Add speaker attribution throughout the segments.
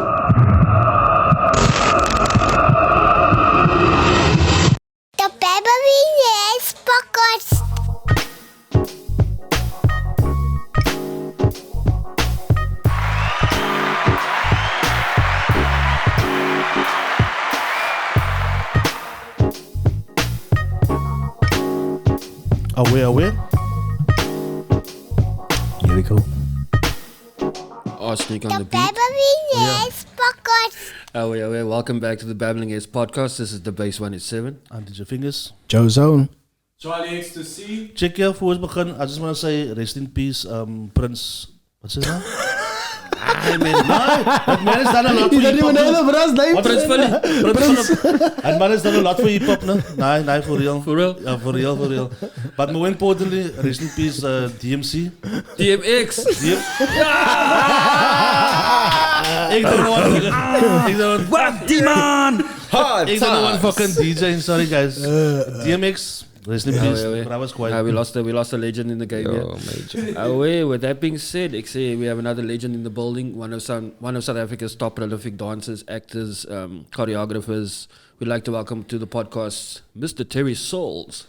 Speaker 1: The Babbling Heads podcast.
Speaker 2: Aware.
Speaker 3: Here we go.
Speaker 4: Arsenic
Speaker 1: The
Speaker 4: on the beat.
Speaker 1: Babbling Heads podcast.
Speaker 4: Welcome back to the Babbling Heads podcast. This is the Base 187.
Speaker 2: I'm Dj Fingaz.
Speaker 3: JoeZone.
Speaker 5: Charlie X2C.
Speaker 2: Check here voor ons begin. I just want to say rest in peace, Prince. What's his name? That man has done a lot for hip hop.
Speaker 4: Prince Philly.
Speaker 2: That man has done a lot for hip hop, no? Nee, for real.
Speaker 4: For real?
Speaker 2: Yeah, for real. But more importantly, rest in peace, DMC.
Speaker 4: DMX.
Speaker 2: Ik don't
Speaker 4: What demon?
Speaker 2: Ik don't want fucking DJ. Sorry guys. DMX. Rest in peace. But I was quiet.
Speaker 4: We lost a legend in the game.
Speaker 3: Oh,
Speaker 4: Yeah. With that being said, we have another legend in the building. One of South Africa's top prolific dancers, actors, choreographers. We'd like to welcome to the podcast, Mr. Terry Sauls.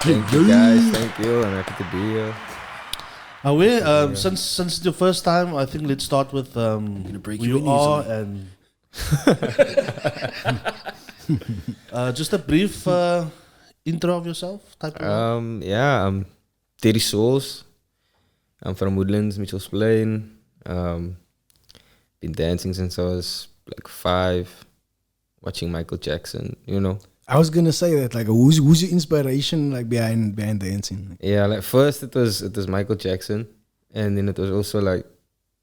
Speaker 3: Thank you guys. Thank you. I'm happy to be here.
Speaker 2: Since the first time, I think let's start with
Speaker 4: break
Speaker 2: who
Speaker 4: your
Speaker 2: you
Speaker 4: knees
Speaker 2: are
Speaker 4: on.
Speaker 2: and just a brief intro of yourself. Type of
Speaker 3: I'm Terry Sauls. I'm from Woodlands, Mitchell's Plain. Been dancing since I was like 5, watching Michael Jackson, you know.
Speaker 6: I was gonna say that, like, who's your inspiration, like, behind dancing?
Speaker 3: Yeah, like first it was Michael Jackson, and then it was also like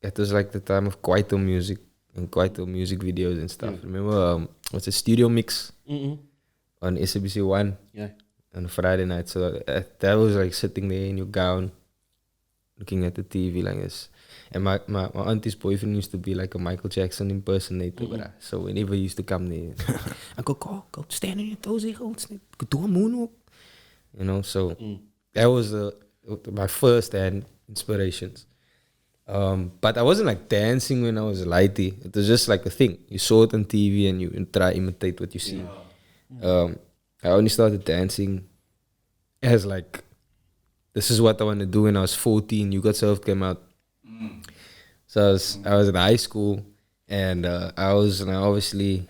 Speaker 3: the time of Kwaito music and Kwaito music videos and stuff. Remember, what's a studio mix on SABC 1 on a Friday night? So that was like sitting there in your gown, looking at the TV like this. And my auntie's boyfriend used to be like a Michael Jackson impersonator, bruh. So whenever he used to come there, I go stand on your toes, go do a moonwalk. You know, so that was my first hand inspirations. But I wasn't like dancing when I was lighty. It was just like a thing. You saw it on TV and you try imitate what you see. I only started dancing as like, this is what I want to do when I was 14. You Got Served came out. So I was in high school, and I was obviously,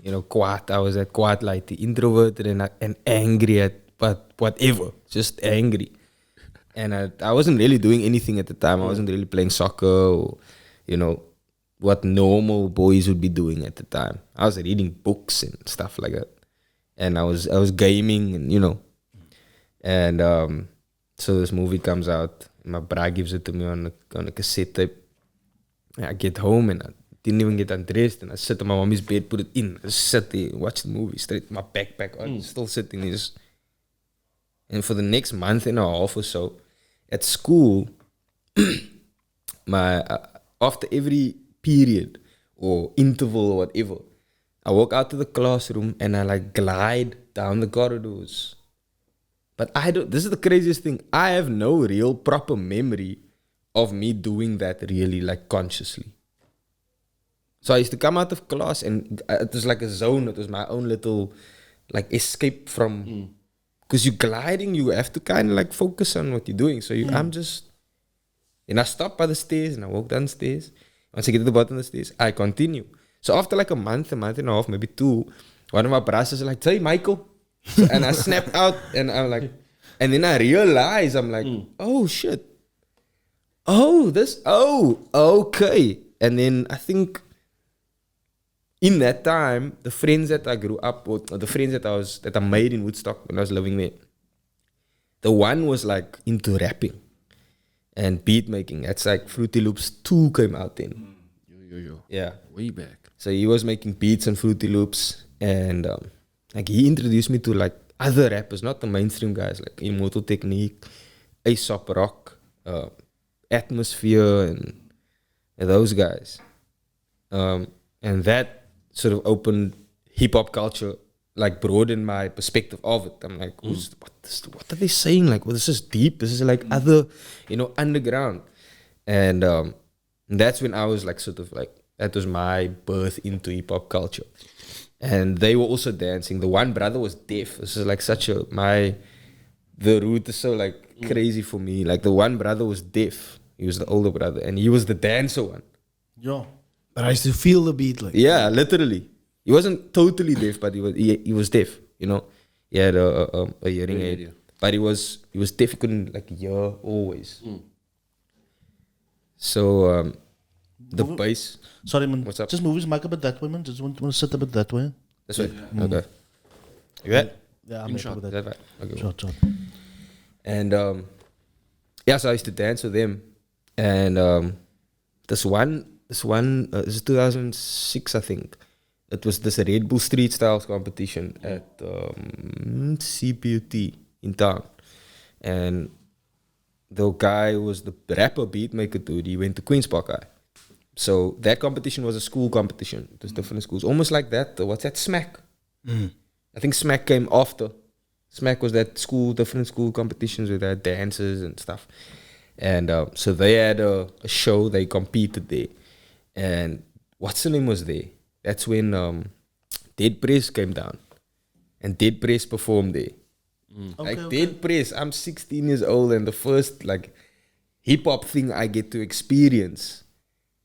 Speaker 3: you know, quiet. I was at quiet, like the introverted and angry at whatever, just angry. And I wasn't really doing anything at the time. I wasn't really playing soccer or, you know, what normal boys would be doing at the time. I was reading books and stuff like that, and I was gaming, and you know, and so this movie comes out. My bra gives it to me on a cassette tape. I get home and I didn't even get undressed, and I sit on my mommy's bed, put it in, I sit there, watch the movie, straight my backpack on, still sitting there. And for the next month and a half or so, at school, after every period or interval or whatever, I walk out to the classroom and I like glide down the corridors. But this is the craziest thing. I have no real proper memory of me doing that really like consciously. So I used to come out of class and it was like a zone. It was my own little like escape from, because you're gliding, you have to kind of like focus on what you're doing. So I'm just, and I stop by the stairs and I walk downstairs. Once I get to the bottom of the stairs, I continue. So after like a month and a half, maybe 2, one of my brothers is like, "Hey, Michael." So, and I snapped out and I'm like, and then I realized, I'm like, oh shit. Okay. And then I think in that time, the friends that I grew up with, or the friends that I made in Woodstock when I was living there, the one was like into rapping and beat making. That's like Fruity Loops 2 came out then.
Speaker 4: Yo.
Speaker 3: Yeah.
Speaker 4: Way back.
Speaker 3: So he was making beats and Fruity Loops, and like he introduced me to like other rappers, not the mainstream guys, like Immortal Technique, Aesop Rock, Atmosphere, and those guys. And that sort of opened hip-hop culture, like broadened my perspective of it. I'm like, what are they saying? Like, well, this is deep. This is like other, you know, underground. And that's when I was like sort of like That was my birth into hip hop culture. And they were also dancing. The one brother was deaf. This is like the route is so like crazy for me. Like the one brother was deaf. He was the older brother, and he was the dancer one.
Speaker 2: Ja.
Speaker 6: But I used to feel the beat like.
Speaker 3: Yeah, literally. He wasn't totally deaf, but he was deaf. You know, he had a hearing aid, but he was deaf. He couldn't like hear always. So the bass.
Speaker 2: Sorry, man.
Speaker 3: What's up?
Speaker 2: Just move his mic a bit that way, man. Just want to sit a bit that way.
Speaker 3: This way. Okay. You good?
Speaker 2: Yeah, I'm happy with that.
Speaker 3: That way. Okay.
Speaker 2: Shot.
Speaker 3: And so I used to dance with them. And this is 2006, I think. It was this Red Bull Street Styles competition at CPUT in town. And the guy who was the rapper beatmaker dude, he went to Queen's Park High. So that competition was a school competition. It was different schools. Almost like that. What's that? Smack. I think Smack came after. Smack was that different school competitions with that dances and stuff. And so they had a show. They competed there. And what's the name was there? That's when Dead Press came down. And Dead Press performed there. Dead Press, I'm 16 years old, and the first like hip hop thing I get to experience,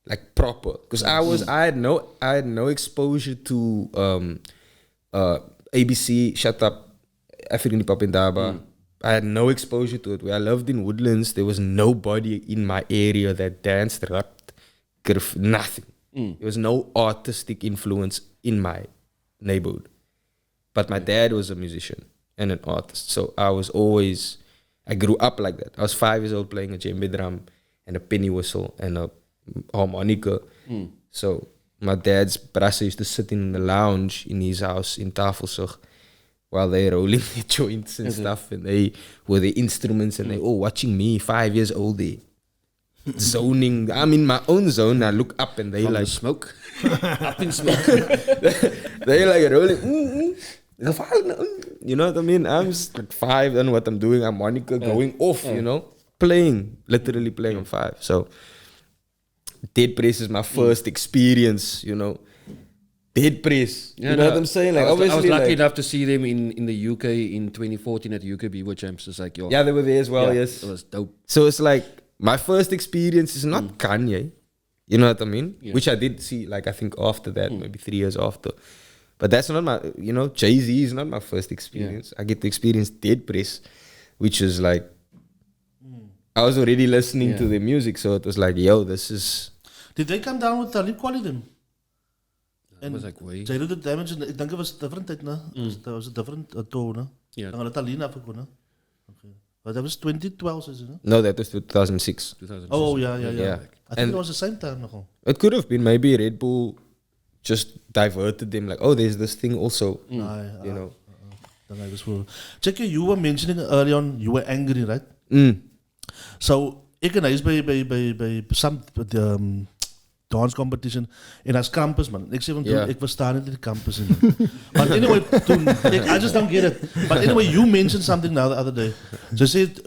Speaker 3: like proper, because I had no exposure to ABC, Shut Up, African Hip Hop in Daba. I had no exposure to it. Where I lived in Woodlands, there was nobody in my area that danced, rapped, nothing. There was no artistic influence in my neighborhood. But my dad was a musician and an artist. So I grew up like that. I was 5 years old playing a djembe drum and a penny whistle and a harmonica. So my dad's brother used to sit in the lounge in his house in Tafelsig while they rolling their joints and stuff, and they were the instruments, and they all watching me, 5 years old there. Zoning. I'm in my own zone. I look up and they
Speaker 4: From
Speaker 3: like
Speaker 4: the smoke. Up in smoke.
Speaker 3: they like rolling. You know what I mean? I'm just like 5, and what I'm doing, harmonica going off, you know, literally playing on 5. So Dead Press is my first experience, you know. Dead Press. You know what I'm saying? Like
Speaker 4: I was
Speaker 3: obviously,
Speaker 4: lucky
Speaker 3: like,
Speaker 4: enough to see them in the UK in 2014 at the UK Beaver Champs. It's like,
Speaker 3: yeah, they were there as well. Yes,
Speaker 4: it was dope.
Speaker 3: So it's like my first experience is not Kanye. You know what I mean?
Speaker 4: Yeah.
Speaker 3: Which I did see, like, I think after that, maybe 3 years after. But that's not my, you know, Jay-Z is not my first experience. I get to experience Dead Press, which is like, I was already listening to their music. So it was like, yo, this is...
Speaker 2: Did they come down with Talib Kweli then?
Speaker 4: It was like, way.
Speaker 2: They did the damage, and I think it was different, no? There was a different tone, no?
Speaker 4: Yeah.
Speaker 2: Dan het alleen afgekomen, no? Okay. But that was 2012, is it, no?
Speaker 3: No, that was 2006.
Speaker 4: 2006.
Speaker 2: Oh, yeah.
Speaker 3: Yeah.
Speaker 2: I think it was the same time, nogal.
Speaker 3: It could have been. Maybe Red Bull just diverted them. Like, oh, there's this thing also. You know.
Speaker 2: Then I was full. Check, you were mentioning early on, you were angry, right? So, ek en hy is by some dance competition en as campus, man. Ek sê van toen, ek verstaan niet die campus. But anyway, I just don't get it. But anyway, you mentioned something now the other day. So you said,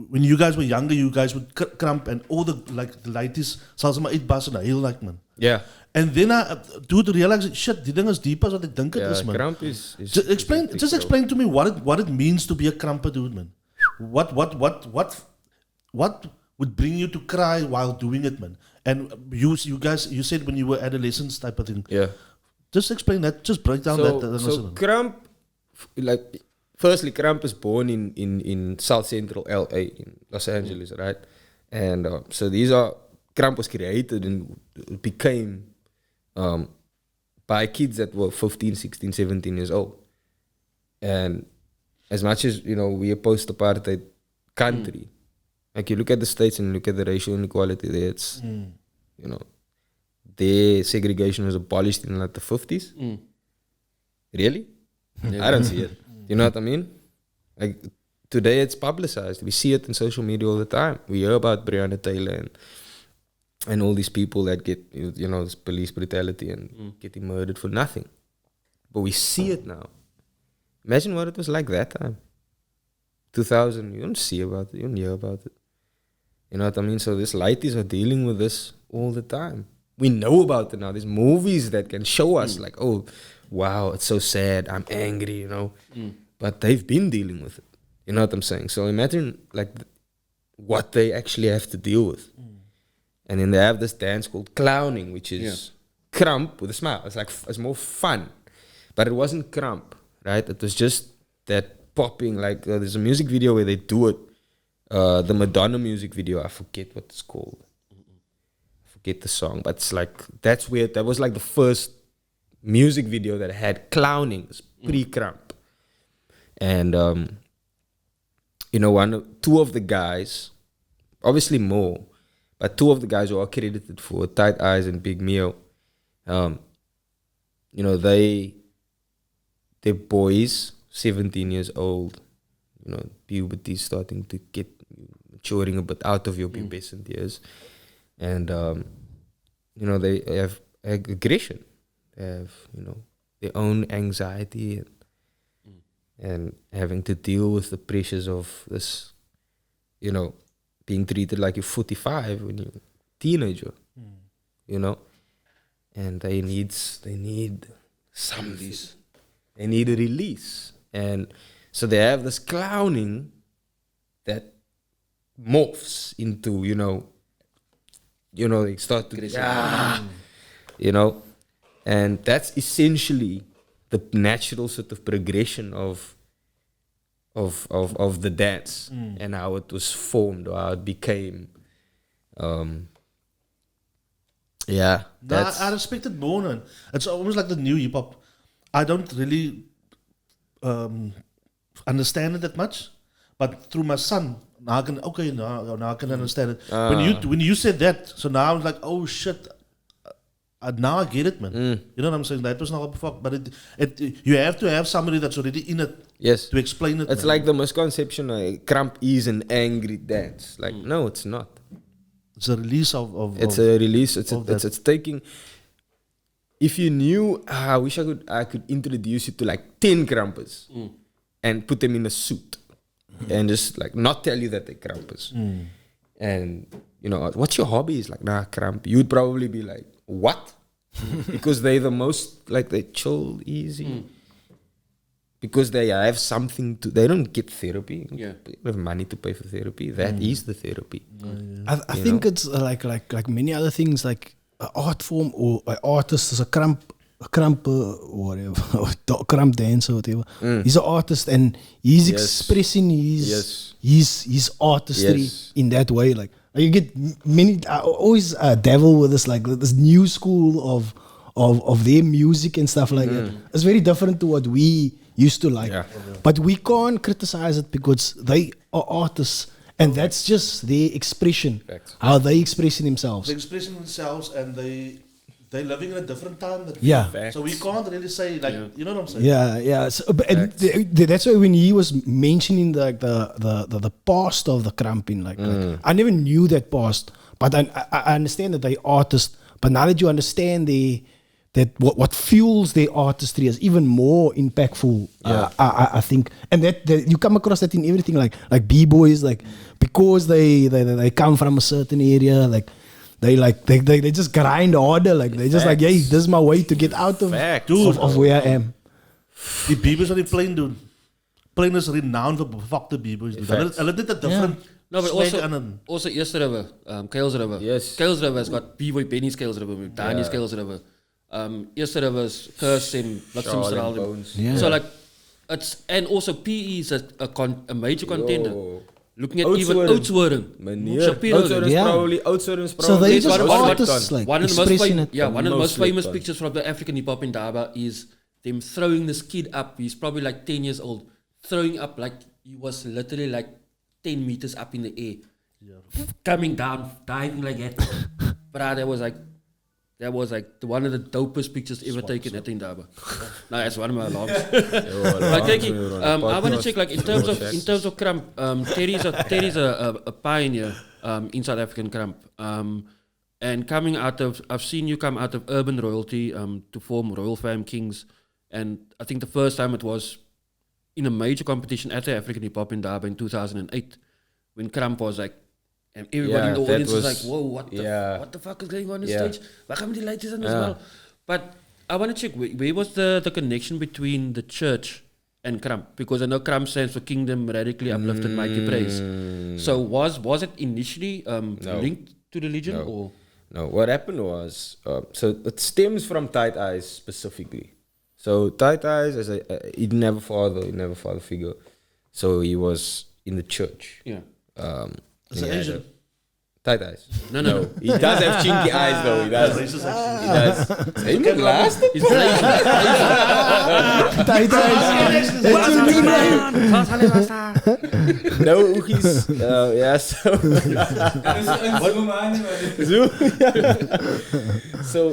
Speaker 2: when you guys were younger, you guys would cramp and all the ladies, selfs maar uitbas en heel like, man.
Speaker 3: Yeah.
Speaker 2: And then I do to realize, shit, die ding is deep as wat ek dink het is, man.
Speaker 3: Cramp is
Speaker 2: Just explain to me what it means to be a cramper dude, man. What would bring you to cry while doing it, man? And you guys, you said when you were adolescents type of thing.
Speaker 3: Yeah.
Speaker 2: Just explain that. Just break down that.
Speaker 3: So Cramp, like, firstly, Cramp is born in South Central LA, in Los Angeles, right? And so Cramp was created and it became by kids that were 15, 16, 17 years old. And as much as, you know, we're a post-apartheid country, like you look at the States and look at the racial inequality there, it's, you know, their segregation was abolished in like the 50s. Really? I don't see it. You know what I mean? Like today it's publicized. We see it in social media all the time. We hear about Breonna Taylor and all these people that get, you know, this police brutality and getting murdered for nothing. But we see it now. Imagine what it was like that time. 2000, you don't see about it, you don't hear about it. You know what I mean? So these lighties are dealing with this all the time. we know about it now. There's movies that can show us like, oh, wow, it's so sad. I'm angry, But they've been dealing with it. You know what I'm saying? So imagine like what they actually have to deal with. And then they have this dance called clowning, which is krump with a smile. It's like it's more fun, but it wasn't krump, right? It was just that popping. Like there's a music video where they do it. The Madonna music video. I forget what it's called. I forget the song, but it's like that's weird. That was like the first music video that had clowning. It's pre-krump, and two of the guys, obviously more. But two of the guys who are credited for Tight Eyes and Big Mio, they're boys, 17 years old, puberty starting to get maturing a bit out of your pubescent years. And, they have aggression. They have, their own anxiety and having to deal with the pressures of this, being treated like you're 45 when you're a teenager, and they need some release. They need a release, and so they have this clowning that morphs into they start to and that's essentially the natural sort of progression of the dance and how it was formed or how it became.
Speaker 2: I respect it more, man. It's almost like the new hip hop. I don't really understand it that much, but through my son, now I can understand it. When you said that, so now I'm like, oh shit. Now I get it, man. You know what I'm saying? That was not before, but you have to have somebody that's already in it to explain it.
Speaker 3: It's like the misconception, krump is an angry dance. Like, no, it's not.
Speaker 2: It's a release of
Speaker 3: it's a release. It's taking. If you knew, I wish I could introduce you to like 10 krumpers and put them in a suit and just like not tell you that they're krumpers. And what's your hobby? Is like, nah, krump. You'd probably be like, what? Because they're the most, like, they chill easy. Because they have something to, they don't get therapy.
Speaker 4: Yeah.
Speaker 3: They don't have money to pay for therapy. That is the therapy.
Speaker 6: I think it's like many other things, like an art form or an artist is a krump whatever, or krump dancer or whatever. He's an artist and he's expressing his artistry in that way. Like you get many. I always dabble with this, like this new school of their music and stuff like that. It's very different to what we used to like, but we can't criticize it because they are artists. And that's just their expression, how they expressing themselves.
Speaker 2: They're expressing themselves and they're living in a different time.
Speaker 6: So
Speaker 2: we can't really say, like, you know what I'm saying?
Speaker 6: Yeah. So, and that's why when he was mentioning the past of the krumping, like I never knew that past, but I understand that they artists. But now that you understand that what fuels their artistry is even more impactful. I think, and that you come across that in everything, like b-boys, like because they come from a certain area, like they just grind harder, like they just like, hey, this is my way to get out of where I am.
Speaker 2: The b-boys are the plain, dude. Plain is renowned for fuck the b-boys. Hulle did a different.
Speaker 4: No, but also Eerste River, Kales River.
Speaker 3: Yes.
Speaker 4: Kales River has got B-boy Benny's Kales River, Danny's Kales River. Eerste River's Curse and Luxembourg. So like, it's, and also PE is a major contender. Looking at even Oudtshoorn.
Speaker 3: Oudtshoorn is probably.
Speaker 6: So they just artists, like
Speaker 4: one of the most famous
Speaker 3: fun.
Speaker 4: pictures from the African hip hop in Daba is them throwing this kid up. He's probably like 10 years old, throwing up like he was literally like 10 meters up in the air, coming down, diving like that. But that was like one of the dopest pictures ever taken at Indaba. No, that's one of my alarms. But I want to check, like in terms of krump. Terry's a pioneer in South African krump. And coming out of, I've seen you come out of urban royalty to form Royal Fam Kings, and I think the first time it was in a major competition at the African Hip Hop in Indaba in 2008, when krump was like And everybody in the
Speaker 3: that
Speaker 4: audience is
Speaker 3: was-
Speaker 4: like, whoa, what the fuck is going on stage? Why come the lights on as well? But I want to check, where was the connection between the church and Crump? Because I know Crump stands for Kingdom, Radically Uplifted, Mighty Praise. So was it initially linked to religion?
Speaker 3: No.
Speaker 4: Or?
Speaker 3: No, what happened was, so it stems from Tight Eyes specifically. So Tight Eyes, he didn't have a father figure. So he was in the church.
Speaker 4: Yeah.
Speaker 2: Is it Asian?
Speaker 3: Tight Eyes.
Speaker 4: No.
Speaker 3: He does have chinky eyes though. He does.
Speaker 2: Racist accent.
Speaker 3: He does. Hey, man, last?
Speaker 4: He's like,
Speaker 6: Tight eyes. That's your nickname.
Speaker 3: No, he's, yeah, so.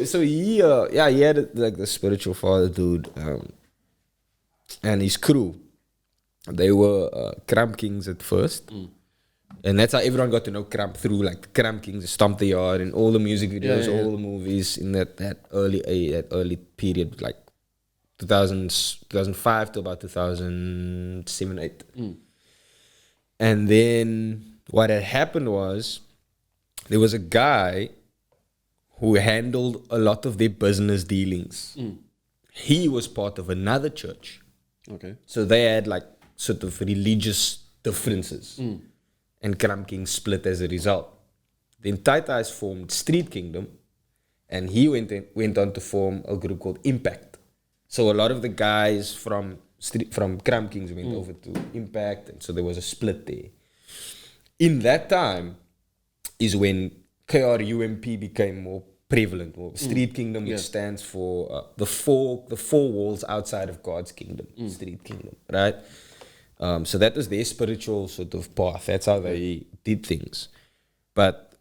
Speaker 3: So he, he had like the spiritual father dude, and his crew. They were Cramp Kings at first. And that's how everyone got to know Cramp through like Cramp Kings, Stomp the Yard, and all the music videos, all the movies in that early period, like 2005 to about 2007, 8. And then what had happened was there was a guy who handled a lot of their business dealings. He was part of another church.
Speaker 4: okay.
Speaker 3: So they had like sort of religious differences. And Cramp King split as a result. Then Tight Eyes formed Street Kingdom, and he went on to form a group called Impact. So a lot of the guys from Cramp Kings went over to Impact, and so there was a split there. In that time is when KRUMP became more prevalent, or Street Kingdom, which stands for the four walls outside of God's kingdom, Street Kingdom, right? So that was their spiritual sort of path. That's how they did things. But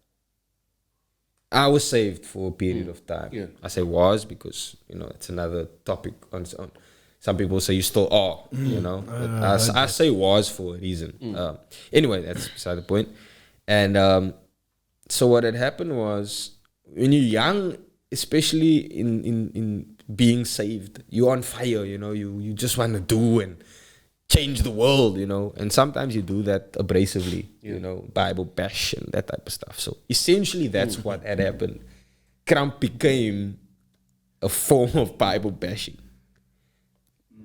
Speaker 3: I was saved for a period of time.
Speaker 4: Yeah.
Speaker 3: I say was because, it's another topic on its own. Some people say you still are, But I say was for a reason. Anyway, that's beside the point. And so what had happened was, when you're young, especially in being saved, you're on fire, you just want to do and change the world, and sometimes you do that abrasively, Bible bash and that type of stuff. So essentially that's what had happened. Crump became a form of Bible bashing.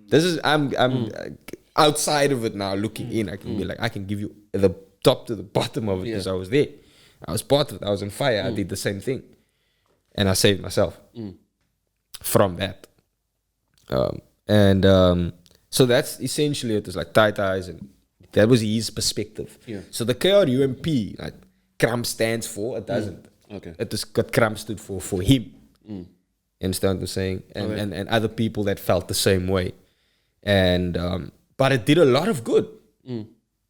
Speaker 3: This is, I'm outside of it now, looking in, I can be like, I can give you the top to the bottom of it because I was there. I was part of it. I was on fire. I did the same thing. And I saved myself from that. So that's essentially it. Was like Tight Eyes, and that was his perspective.
Speaker 4: Yeah.
Speaker 3: So the KRUMP, like Crump stands for, it doesn't.
Speaker 4: Okay.
Speaker 3: It is what Crump stood for him. You understand what I'm saying? And other people that felt the same way. And but it did a lot of good.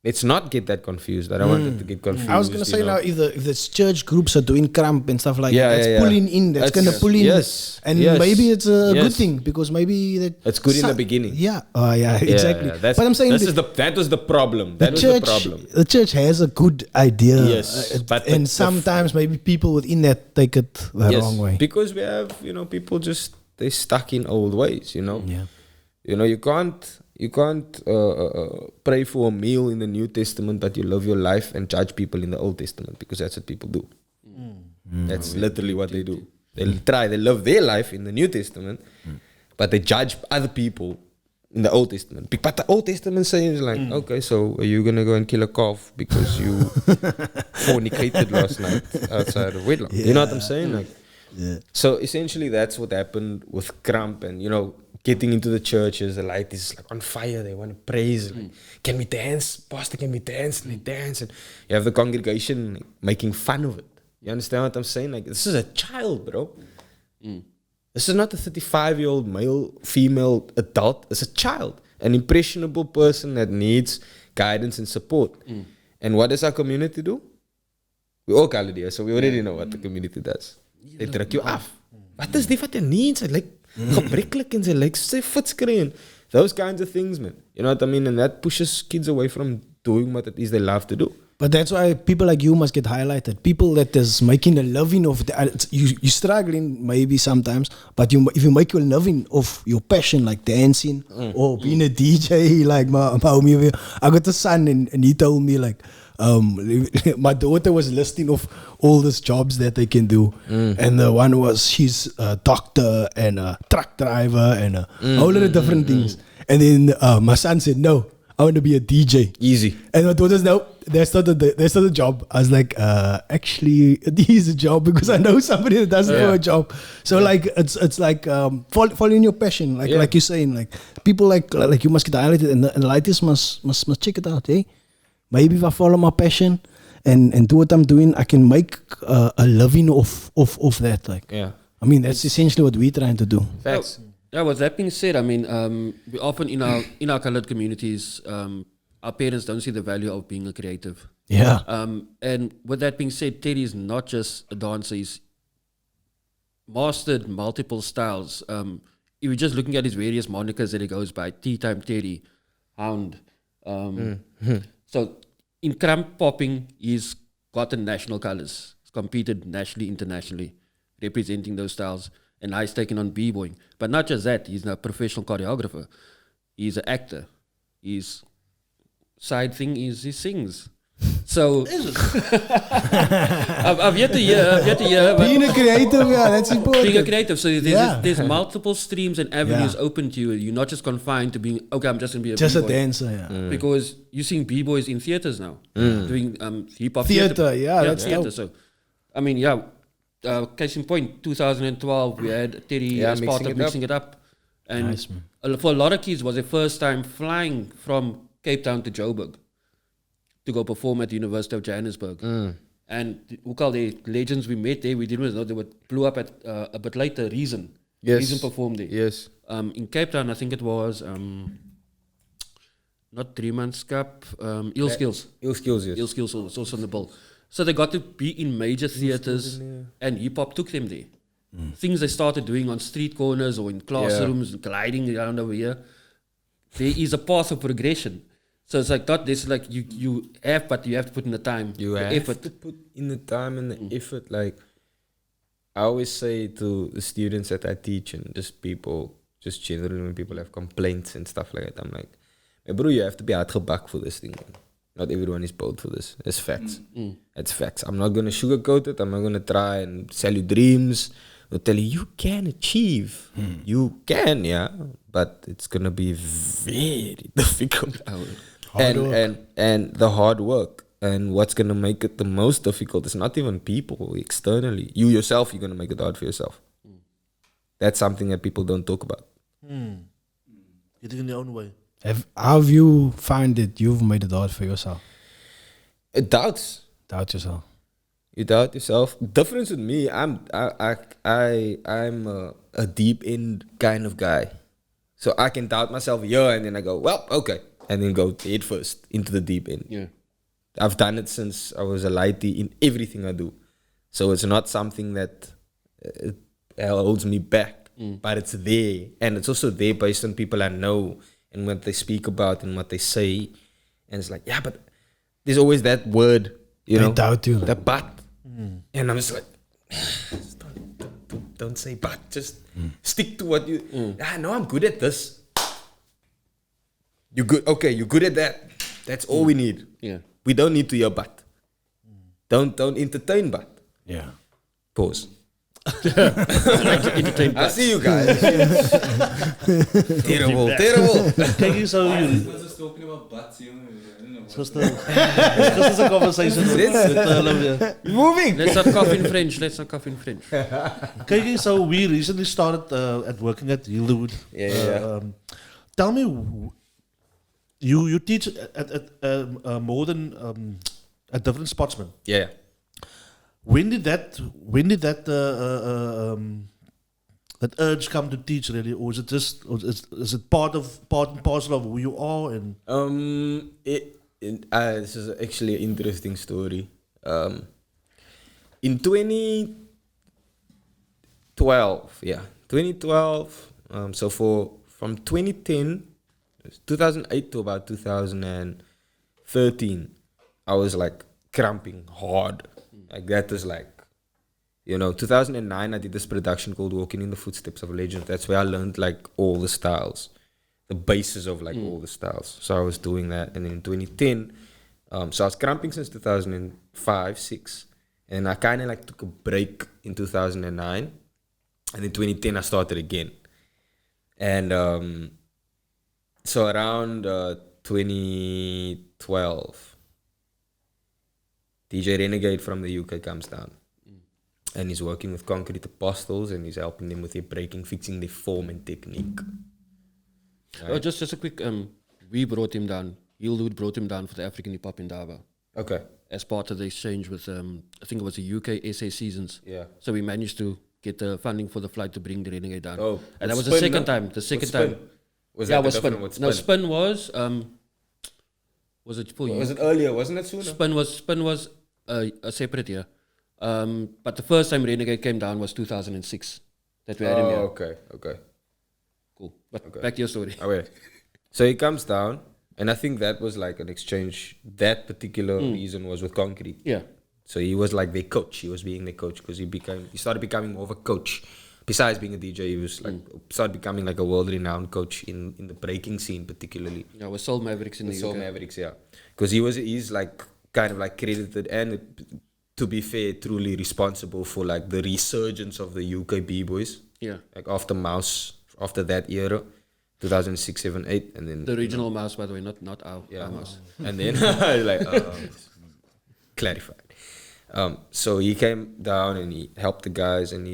Speaker 3: Let's not get that confused. I don't want it to get confused.
Speaker 6: I was gonna say now, if the church groups are doing Cramp and stuff like
Speaker 3: Yeah,
Speaker 6: that,
Speaker 3: yeah,
Speaker 6: that's pulling in. That's gonna pull in.
Speaker 3: Yes.
Speaker 6: And
Speaker 3: yes,
Speaker 6: maybe it's a good
Speaker 3: yes.
Speaker 6: thing because maybe that
Speaker 3: It's good in the beginning.
Speaker 6: Yeah. Yeah. Exactly.
Speaker 3: Yeah, that's,
Speaker 6: but I'm saying
Speaker 3: that was the problem. That was
Speaker 6: church,
Speaker 3: the problem.
Speaker 6: the church has a good idea.
Speaker 3: Yes, but
Speaker 6: and sometimes maybe people within that take it the wrong way.
Speaker 3: Because we have, people just, they're stuck in old ways,
Speaker 6: Yeah.
Speaker 3: You can't pray for a meal in the New Testament, but you live your life and judge people in the Old Testament, because that's what people do. That's literally what they do. They live their life in the New Testament, but they judge other people in the Old Testament. But the Old Testament says like, okay, so are you gonna go and kill a calf because you fornicated last night outside of wedlock? You know what I'm saying? Like, so essentially that's what happened with Crump, and getting into the churches, the light is like on fire. They want to praise. Like, can we dance, Pastor? Can we dance? And they dance, and you have the congregation like, making fun of it. You understand what I'm saying? Like, this is a child, bro. This is not a 35-year-old male, female, adult. It's a child, an impressionable person that needs guidance and support. And what does our community do? We all Caladia, so we already know what the community does. They druk you af. Wat is die wat jy needs? Like, gebrekkelijk en sy lyk sy footscreen. Those kinds of things, man. You know what I mean? And that pushes kids away from doing what it is they love to do.
Speaker 6: But that's why people like you must get highlighted. People that is making a living of you're struggling maybe sometimes, but if you make a living of your passion like dancing or being a DJ, like my homie, I got a son and he told me like my daughter was listing off all these jobs that they can do, and the one was she's a doctor and a truck driver and a whole lot of different things. And then my son said, "No, I want to be a DJ."
Speaker 3: Easy.
Speaker 6: And my daughter's no, that's not the job. I was like, actually, this is a job because I know somebody that doesn't know a job. So like, it's like following your passion, like you're saying, like people like you must get highlighted, and the lighters must check it out, eh? Maybe if I follow my passion and do what I'm doing, I can make a living of that. Like, I mean, that's essentially what we're trying to do.
Speaker 3: Facts.
Speaker 4: Yeah, with that being said, I mean, we often in our colored communities, our parents don't see the value of being a creative.
Speaker 6: Yeah.
Speaker 4: And with that being said, Teddy is not just a dancer; he's mastered multiple styles. If you're just looking at his various monikers that he goes by, Tea Time Teddy, Hound. So in crump popping, he's gotten national colors. He's competed nationally, internationally, representing those styles. And now he's taken on b-boying. But not just that, he's a professional choreographer. He's an actor. His side thing is he sings. So I've yet to hear.
Speaker 6: Being a creative, that's important.
Speaker 4: Being a creative, so there's multiple streams and avenues open to you. You're not just confined to being, okay, I'm just going to be a
Speaker 6: just
Speaker 4: b-boy.
Speaker 6: a dancer,
Speaker 4: Because you're seeing b-boys in theaters now, doing hip-hop
Speaker 6: theater,
Speaker 4: that's
Speaker 6: theater.
Speaker 4: dope. So, I mean, case in point, 2012, we had Terry as part of Mixing It Up. And
Speaker 6: Nice, man.
Speaker 4: For a lot of kids, it was their first time flying from Cape Town to Joburg to go perform at the University of Johannesburg. And ook al the legends we met there, we didn't know they blew up at a bit later. Reason performed there.
Speaker 3: Yes.
Speaker 4: In Cape Town, I think it was not 3 Months Cup, Ill Skills.
Speaker 3: Ill Skills, yes.
Speaker 4: Ill Skills was also on the bill. So they got to be in major theaters, and hip hop took them there. Things they started doing on street corners or in classrooms, gliding around over here. There is a path of progression. So it's like that. There's like you have, but you have to put in the time, the effort.
Speaker 3: To put in the time and the effort. Like I always say to the students that I teach and just people, just generally when people have complaints and stuff like that, I'm like, hey bro, you have to be uitgebak for this thing. Man. Not everyone is built for this. It's facts. It's facts. I'm not gonna sugarcoat it. I'm not gonna try and sell you dreams. I'll tell you can achieve. You can, but it's gonna be very difficult. And the hard work and what's gonna make it the most difficult is not even people externally. You yourself, you're gonna make it hard for yourself. That's something that people don't talk about.
Speaker 2: Getting in your own way.
Speaker 6: How have you found it? You've made it hard for yourself.
Speaker 3: It doubts.
Speaker 6: Doubt yourself.
Speaker 3: You doubt yourself. Difference with me, I'm a deep end kind of guy. So I can doubt myself here and then I go, well, okay. And then go head first into the deep end.
Speaker 4: Yeah.
Speaker 3: I've done it since I was a lighty in everything I do. So it's not something that holds me back, but it's there. And it's also there based on people I know and what they speak about and what they say. And it's like, yeah, but there's always that word, you know.
Speaker 6: I doubt you.
Speaker 3: The but. And I'm just like, don't say but. Just stick to what you... I know I'm good at this. You good? Okay, you're good at that. That's all we need.
Speaker 4: Yeah.
Speaker 3: We don't need to hear but. Don't entertain but.
Speaker 6: Yeah.
Speaker 3: Pause.
Speaker 4: Entertain
Speaker 3: I see you guys. terrible.
Speaker 2: Kijk, so you...
Speaker 5: was just talking about butts, you know. I don't know.
Speaker 2: It's just a conversation.
Speaker 3: Moving.
Speaker 4: Let's not cough in French.
Speaker 2: Kijk, so we recently started at working at Hildewood.
Speaker 3: Yeah.
Speaker 2: Tell me, you teach at more than at different sportsmen.
Speaker 3: Yeah.
Speaker 2: When did that that urge come to teach really, or is it just is it part and parcel of who you are? And
Speaker 3: this is actually an interesting story. In 2012, so from 2008 to about 2013, I was like cramping hard. Like that was like, 2009 I did this production called Walking in the Footsteps of Legends. That's where I learned like all the styles, the basis of like all the styles. So I was doing that, and then in 2010, so I was cramping since 2005, 6, and I kind of like took a break in 2009, and in 2010 I started again, and so around 2012, DJ Renegade from the UK comes down. And he's working with Concrete Apostles, and he's helping them with their breaking, fixing their form and technique.
Speaker 4: Oh, just a quick, we brought him down. Yieldwood brought him down for the African Hip Hop Indaba.
Speaker 3: Okay.
Speaker 4: As part of the exchange with, I think it was the UK SA Seasons.
Speaker 3: Yeah.
Speaker 4: So we managed to get the funding for the flight to bring the Renegade down.
Speaker 3: Oh,
Speaker 4: and that was
Speaker 3: Spin,
Speaker 4: the second
Speaker 3: no?
Speaker 4: time. The second
Speaker 3: Spin?
Speaker 4: time.
Speaker 3: Was
Speaker 4: Yeah,
Speaker 3: that
Speaker 4: it was
Speaker 3: the
Speaker 4: Spin.
Speaker 3: different one?
Speaker 4: No, Spin was it for you?
Speaker 3: Was it earlier? Wasn't it sooner?
Speaker 4: Spin was a separate year. But the first time Renegade came down was 2006 that we had him here.
Speaker 3: Okay.
Speaker 4: Cool. But
Speaker 3: Okay.
Speaker 4: back to your story.
Speaker 3: Oh, wait. So he comes down, and I think that was like an exchange. That particular reason was with Concrete.
Speaker 4: Yeah.
Speaker 3: So he was like their coach. He was being their coach because he started becoming more of a coach. Besides being a DJ, he was like started becoming like a world-renowned coach in the breaking scene, particularly.
Speaker 4: Yeah, with Soul Mavericks in the
Speaker 3: Soul
Speaker 4: UK.
Speaker 3: Mavericks, yeah. Because he's like kind of like credited and, to be fair, truly responsible for like the resurgence of the UK B-boys.
Speaker 4: Yeah.
Speaker 3: Like after Mouse, after that era, 2006, 7, 8, and then
Speaker 4: The regional mouse, by the way, not our mouse.
Speaker 3: and then like clarified. So he came down and he helped the guys, and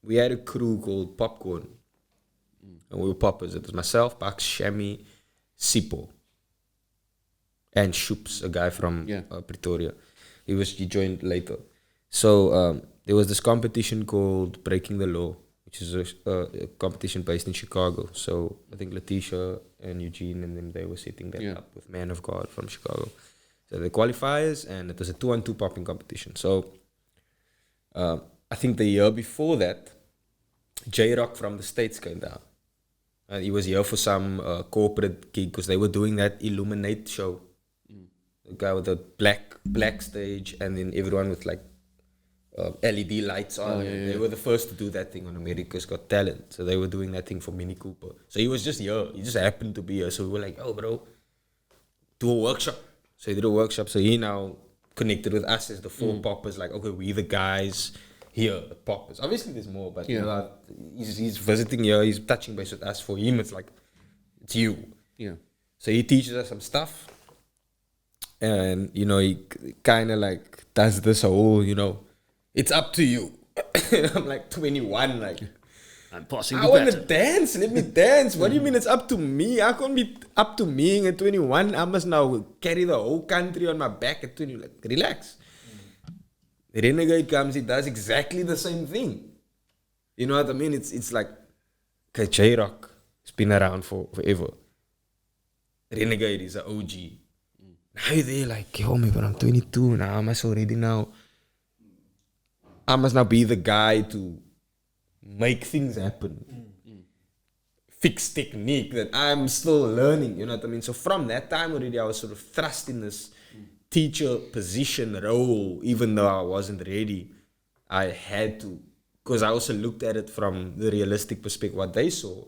Speaker 3: we had a crew called Popcorn, and we were poppers. It was myself, Bax, Shami, Sipo, and Shoops, a guy from Pretoria. He joined later. So there was this competition called Breaking the Law, which is a competition based in Chicago. So I think Letitia and Eugene and them, they were setting that up with Man of God from Chicago. So the qualifiers, and it was a 2-on-2 popping competition. So I think the year before that, J-Rock from the States came down. And he was here for some corporate gig because they were doing that Illuminate show. The guy with the black stage, and then everyone with like LED lights on. They were the first to do that thing on America's Got Talent. So they were doing that thing for Mini Cooper. So he was just here. He just happened to be here. So we were like, oh, bro, do a workshop. So he did a workshop. So he now connected with us as the 4 poppers. Like, okay, we the guys here at Poppers. Obviously, there's more, but you know, he's visiting here. He's touching base with us. For him, it's like, it's you.
Speaker 4: Yeah.
Speaker 3: So he teaches us some stuff. And, you know, he kind of like does this whole, you know, it's up to you. I'm like 21, like,
Speaker 4: I'm passing
Speaker 3: I
Speaker 4: the
Speaker 3: want to
Speaker 4: baton.
Speaker 3: dance. Let me dance. What do you mean it's up to me? I can't be up to me at 21. I must now carry the whole country on my back at 20. Like, relax. The Renegade comes, he does exactly the same thing. You know what I mean? It's like, okay, J-Rock has been around forever. Renegade is an OG. Now you're there like, yo, me, but I'm 22 now. I must already now. I must now be the guy to make things happen. Fix technique that I'm still learning, you know what I mean? So from that time already, I was sort of thrust in this teacher position role, even though I wasn't ready. I had to, because I also looked at it from the realistic perspective, what they saw.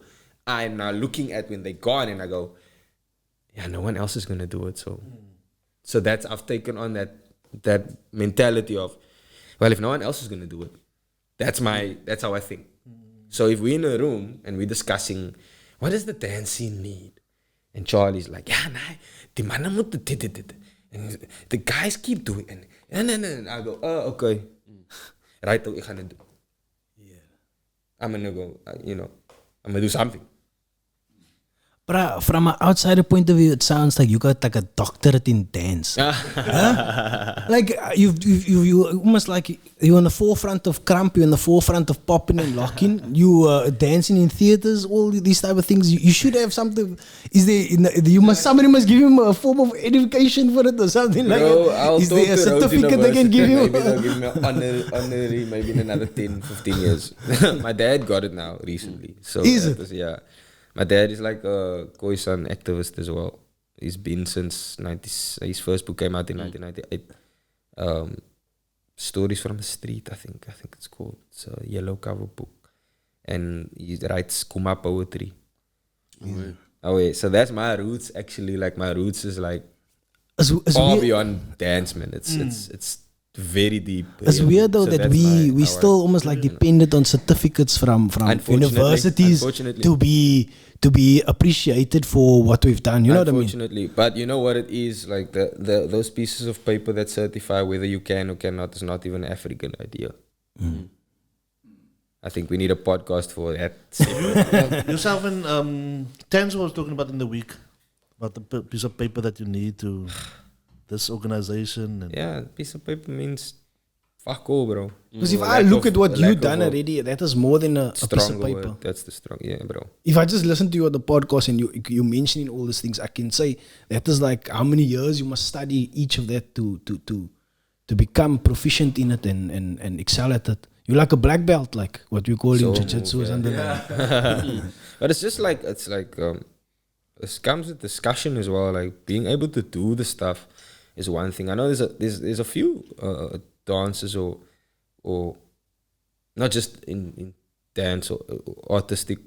Speaker 3: I'm now looking at when they're gone, and I go, yeah, no one else is going to do it. So that's, I've taken on that mentality of, well, if no one else is going to do it, that's how I think. So if we're in a room and we're discussing, what does the dance scene need? And Charlie's like, yeah, nah, die mannen moeten dit. And the guys keep doing it. And I go, oh, okay. Right, ik ga het doen. I'm going to go, I'm going to do something.
Speaker 6: But from an outsider point of view, it sounds like you got like a doctorate in dance. Huh? Like you almost like you're on the forefront of crump, you're on the forefront of popping and locking. You dancing in theaters, all these type of things. You should have something. Is there? Somebody must give him a form of education for it or something like that. Is there a certificate they can give you?
Speaker 3: Maybe they'll give me an honorary, maybe in another 10, 15 years. My dad got it now recently. So
Speaker 6: Is it?
Speaker 3: Yeah. My dad is like a Khoisan activist as well. he's been since 90. His first book came out in 1998. Stories from the Street, I think it's called. It's a yellow cover book, and he writes Kuma poetry. Oh yeah, so that's my roots actually. Like my roots is like far beyond dance, man. It's very deep.
Speaker 6: It's weird though that we still almost like dependent on certificates from universities to be appreciated for what we've done. You know what I mean?
Speaker 3: Unfortunately, but you know what it is, like those pieces of paper that certify whether you can or cannot is not even an African idea. I think we need a podcast for that.
Speaker 2: Yourself and Tanzo was talking about in the week about the piece of paper that you need to this organization. And
Speaker 3: Yeah, piece of paper means fuck all, bro.
Speaker 6: Because if I look at what you've done already, that is more than a piece of
Speaker 3: Stronger
Speaker 6: paper.
Speaker 3: word. That's the strong, yeah, bro.
Speaker 6: If I just listen to you on the podcast and you mentioning all these things, I can say that is like how many years you must study each of that to become proficient in it and excel at it. You're like a black belt, like what we call in jiu-jitsu.
Speaker 3: But it's just like it comes with discussion as well. Like being able to do the stuff is one thing. I know there's a few dancers or not just in dance or artistic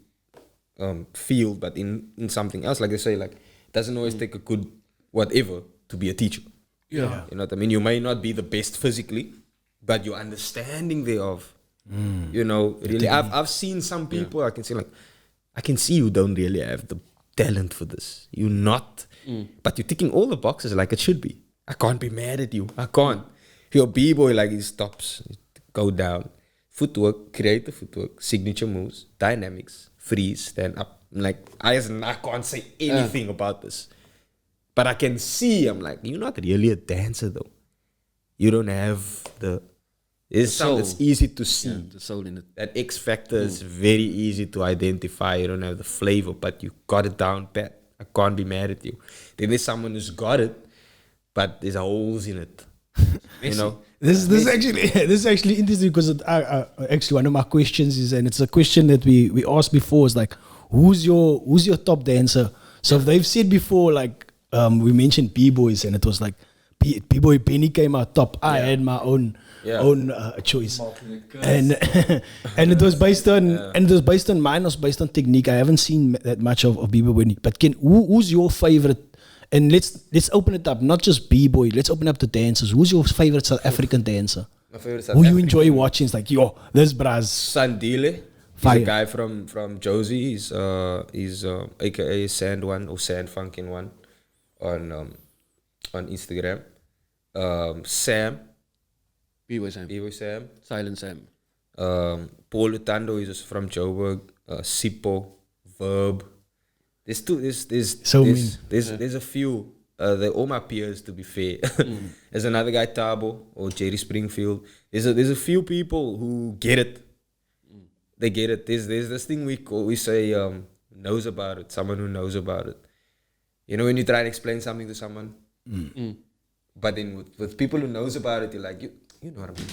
Speaker 3: field, but in something else. Like they say, like it doesn't always take a good whatever to be a teacher.
Speaker 2: yeah.
Speaker 3: You know what I mean? You may not be the best physically, but your understanding thereof, you know, really. I've seen some people. I can say like, I can see you don't really have the talent for this. You're not, but you're ticking all the boxes like it should be. I can't be mad at you. I can't. If you're a b-boy, like he stops, go down, footwork, creative footwork, signature moves, dynamics, freeze, stand up. Like I can't say anything about this, but I can see. I'm like, you're not really a dancer though. You don't have it's something that's easy to see.
Speaker 4: Yeah, the soul in it.
Speaker 3: That X factor is very easy to identify. You don't have the flavor, but you got it down pat. I can't be mad at you. Then there's someone who's got it, but there's holes in it. You know?
Speaker 6: This is actually interesting because actually one of my questions is, and it's a question that we asked before, is like, who's your top dancer? So they've said before, like we mentioned b-boys, and it was like b-boy Benny came out top. I had my own choice, and and it was based on mine was based on technique. I haven't seen that much of b-boy Benny, but who's your favorite? And let's open it up, not just b-boy. Let's open up the dancers. Who's your favorite South African dancer?
Speaker 3: My favorite South
Speaker 6: Who you
Speaker 3: African
Speaker 6: enjoy watching? It's like, yo, this braz.
Speaker 3: Sandile. He's
Speaker 6: Fire.
Speaker 3: a guy from Josie. He's aka Sand One or Sand Funkin' One on Instagram. Sam.
Speaker 4: B-Boy Sam.
Speaker 3: B-Boy Sam.
Speaker 4: Silent Sam.
Speaker 3: Paul Lutando is from Joburg. Sipo. Verb. There's a few. They're all my peers, to be fair. There's another guy, Tabo or Jerry Springfield. There's a few people who get it. They get it. There's this thing we say knows about it. Someone who knows about it. You know, when you try to explain something to someone, but then with people who knows about it, you're like, you know what I mean.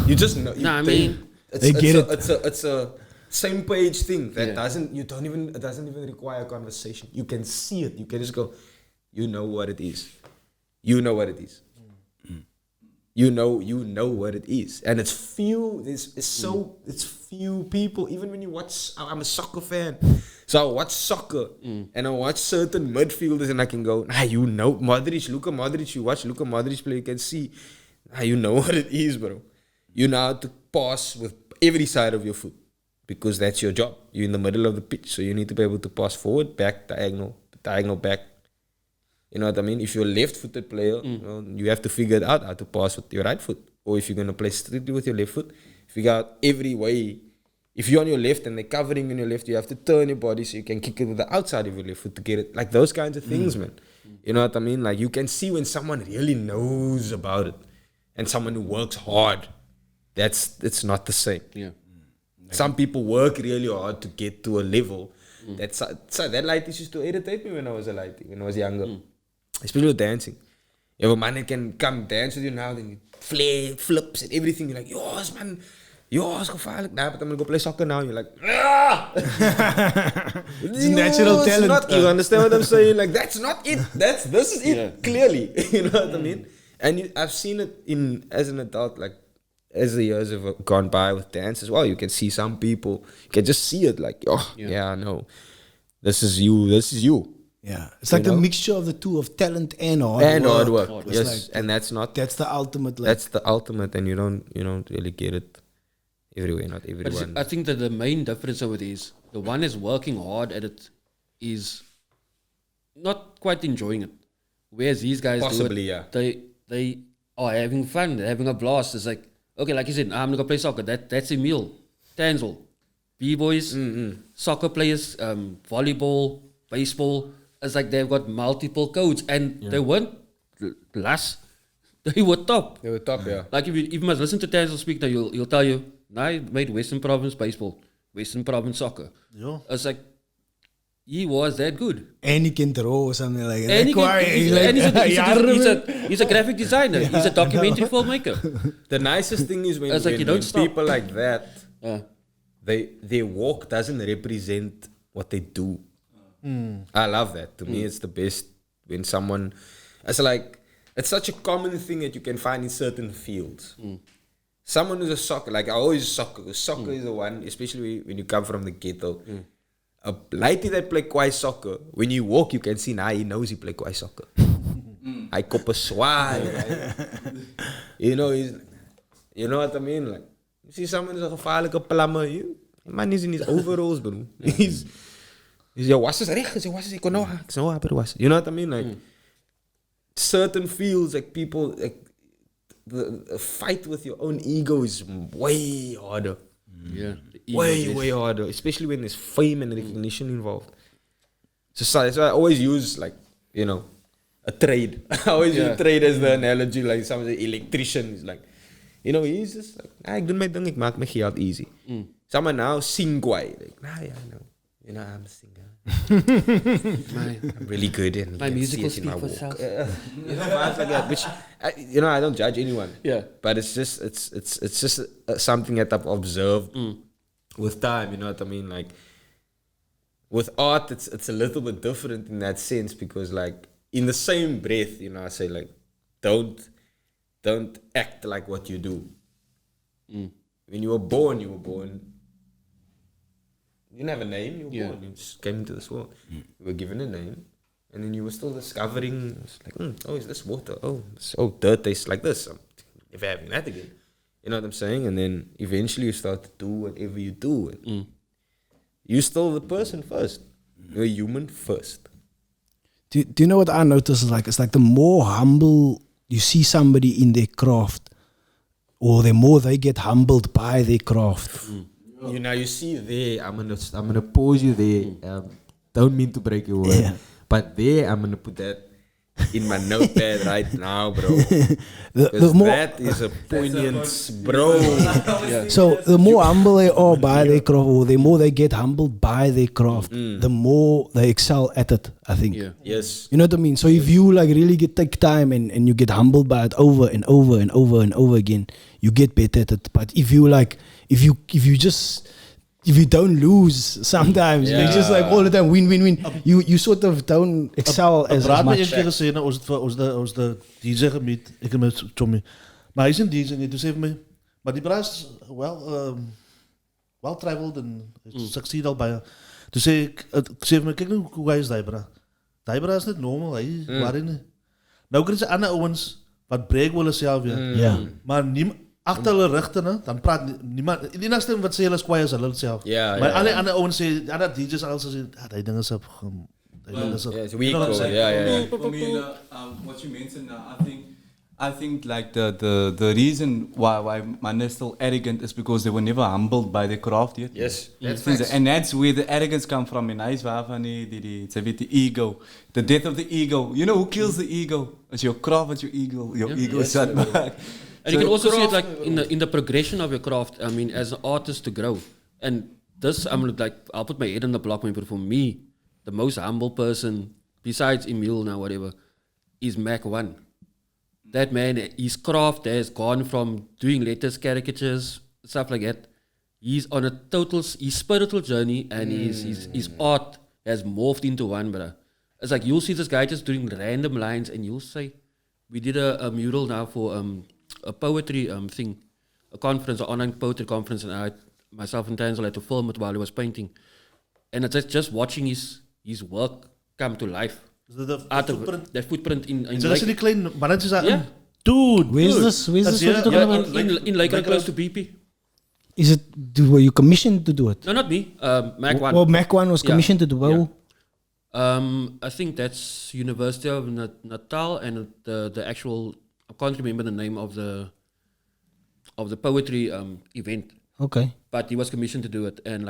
Speaker 3: You just know.
Speaker 6: They get it.
Speaker 3: It's a same page thing that doesn't even require conversation. You can see it. You can just go, you know what it is. You know what it is. You know what it is. And it's few. It's few people. Even when you watch, I'm a soccer fan, so I watch soccer and I watch certain midfielders and I can go, you know, Modric, Luka Modric. You watch Luka Modric play, you can see, you know what it is, bro. You know how to pass with every side of your foot. Because that's your job. You're in the middle of the pitch, so you need to be able to pass forward, back, diagonal, back. You know what I mean? If you're a left-footed player, you have to figure it out how to pass with your right foot. Or if you're going to play strictly with your left foot, figure out every way. If you're on your left and they're covering on your left, you have to turn your body so you can kick it with the outside of your left foot to get it. Like those kinds of things, man. You know what I mean? Like you can see when someone really knows about it and someone who works hard. It's not the same.
Speaker 4: Yeah.
Speaker 3: Some people work really hard to get to a level. That lighties used to irritate me when I was younger. Especially with dancing. You have a man that can come dance with you now, then you flare, flips and everything. You're like, yo, this man yo, it's gevaarlijk. Nah, but I'm gonna go play soccer now. You're like, ah!
Speaker 6: It's natural talent.
Speaker 3: Not, you understand what I'm saying? Like, that's not it. This is it, clearly. You know what I mean? And I've seen it as an adult, like, as the years have gone by with dance as well. You can see some people, you can just see it like, oh, yeah, no. This is you.
Speaker 6: Yeah, it's like the mixture of the two, of talent and hard work.
Speaker 3: Yes, and that's
Speaker 6: the ultimate. Like,
Speaker 3: that's the ultimate, and you don't really get it everywhere. Not everyone.
Speaker 4: But I think that the main difference over there is the one is working hard at it is not quite enjoying it, whereas these guys
Speaker 3: Possibly,
Speaker 4: do it, they are having fun, they're having a blast. It's like, okay, like you said, I'm gonna go play soccer. That's Emil, Tanzel, B-boys, soccer players, volleyball, baseball. It's like they've got multiple codes, and they weren't last. They were top.
Speaker 3: Yeah.
Speaker 4: Like if you must listen to Tanzel speak now, he'll tell you, I made Western Province baseball, Western Province soccer.
Speaker 2: Yeah.
Speaker 4: It's like, he was that good.
Speaker 6: and he can draw or something like that.
Speaker 4: And he's a graphic designer.
Speaker 6: Yeah.
Speaker 4: He's a documentary filmmaker.
Speaker 3: The nicest thing is when,
Speaker 4: It's like you don't stop.
Speaker 3: people like that,
Speaker 4: Uh,
Speaker 3: their walk doesn't represent what they do. I love that. To me, it's the best when someone. It's such a common thing that you can find in certain fields. Someone who's a soccer, like I always soccer. Soccer is the one, especially when you come from the ghetto. A lady that play kwai soccer, when you walk, you can see, he knows he play kwai soccer. I kop a swai. You know, you know what I mean? Like, you see someone who's a gevaarlijke plammer, man is in his overalls, bro. He's your wasses recht, your wasses, ik know was. You know what I mean? Like, certain fields, like people, like, the fight with your own ego is way harder.
Speaker 4: yeah.
Speaker 3: Way harder, especially when there's fame and recognition involved. So I always use, like, a trade. I always use trade as the analogy, like someone's an electrician is like, he's just like, ik doe mijn ding, ik maak mijn geld easy. Someone now sing kwai, like, I'm a singer. I'm really good and
Speaker 4: My musical speak
Speaker 3: my
Speaker 4: for
Speaker 3: walk.
Speaker 4: itself.
Speaker 3: Vibes like that, which I don't judge anyone.
Speaker 4: Yeah.
Speaker 3: But it's just something that I've observed with time. You know what I mean? Like, with art, it's a little bit different in that sense because, like, in the same breath, I say, like, don't act like what you do. When you were born. You didn't have a name. You were born. You just came into this world. You were given a name, and then you were still discovering. It's like, is this water? Dirt tastes like this. I'm never having that again. You know what I'm saying? And then eventually you start to do whatever you do. And you're still the person first. You're a human first.
Speaker 6: Do you know what I notice? It's like the more humble you see somebody in their craft, or the more they get humbled by their craft.
Speaker 3: You see there, I'm gonna pause you there. Don't mean to break your word.
Speaker 6: Yeah.
Speaker 3: But there, I'm gonna put that in my notepad right now, bro.
Speaker 6: The more,
Speaker 3: that is a poignant, bro.
Speaker 6: so the more humble they are by their craft, or the more they get humbled by their craft, the more they excel at it, I think.
Speaker 4: Yeah.
Speaker 3: Yes.
Speaker 6: You know what I mean? So if you like really take time and you get humbled by it over and over and over and over again, you get better at it. But if you don't lose sometimes, you just like all the time win. You sort of don't excel as
Speaker 2: Praat my
Speaker 6: much.
Speaker 2: een keer gesê, ons de DJ gemiet, ek en my chommy. Maar hy is een DJ nie, toe sê hy vir my, maar die braai is well traveled en succeed al baie. Toe sê ek sê vir my, kyk nou hoe hy is die braai. Die braai is net normal, hy waarin nie. Nou kry jy ander ouens wat breek hulle self weer.
Speaker 6: Ja.
Speaker 2: Maar agter hulle rigte, dan praat niemand. Die enigste wat sê hulle is kwaai is hulle self. Maar alle ander ouens sê, ander DJs al sê, die ding is op.
Speaker 3: It's weak. Yeah.
Speaker 5: For me, what you mentioned now, I think like the reason why man is still arrogant is because they were never humbled by their craft yet.
Speaker 3: Yes.
Speaker 5: And that's where the arrogance come from. In nice waarvan the ego, the death of the ego. You know who kills the ego? It's your craft, it's your ego. Your ego is shut back.
Speaker 4: And you can also see it like in the progression of your craft. I mean, as an artist to grow. And this, I'll put my head on the block, but for me, the most humble person, besides Emil now, whatever, is Mac 1. That man, his craft has gone from doing letters, caricatures, stuff like that. He's on a his spiritual journey, and his art has morphed into one, brother. It's like you'll see this guy just doing random lines, and you'll say, we did a mural now for a poetry thing, a conference, an online poetry conference, and myself and Nantal had to film it while he was painting. And it's just watching his work come to life.
Speaker 2: The
Speaker 4: Footprint. That footprint in
Speaker 2: Is dat die klein mannetjes daar?
Speaker 4: Yeah.
Speaker 2: Dude.
Speaker 6: Where's this? Where's
Speaker 2: That's
Speaker 6: this? What you
Speaker 2: here,
Speaker 6: talking
Speaker 2: yeah,
Speaker 6: about?
Speaker 4: in Lakeland, close to BP.
Speaker 6: Is it? Were you commissioned to do it?
Speaker 4: No, not me. Mac One.
Speaker 6: Well, Mac One was commissioned to do. Well,
Speaker 4: I think that's University of Natal, and the actual, I can't remember the name of the poetry event.
Speaker 6: okay.
Speaker 4: But he was commissioned to do it, and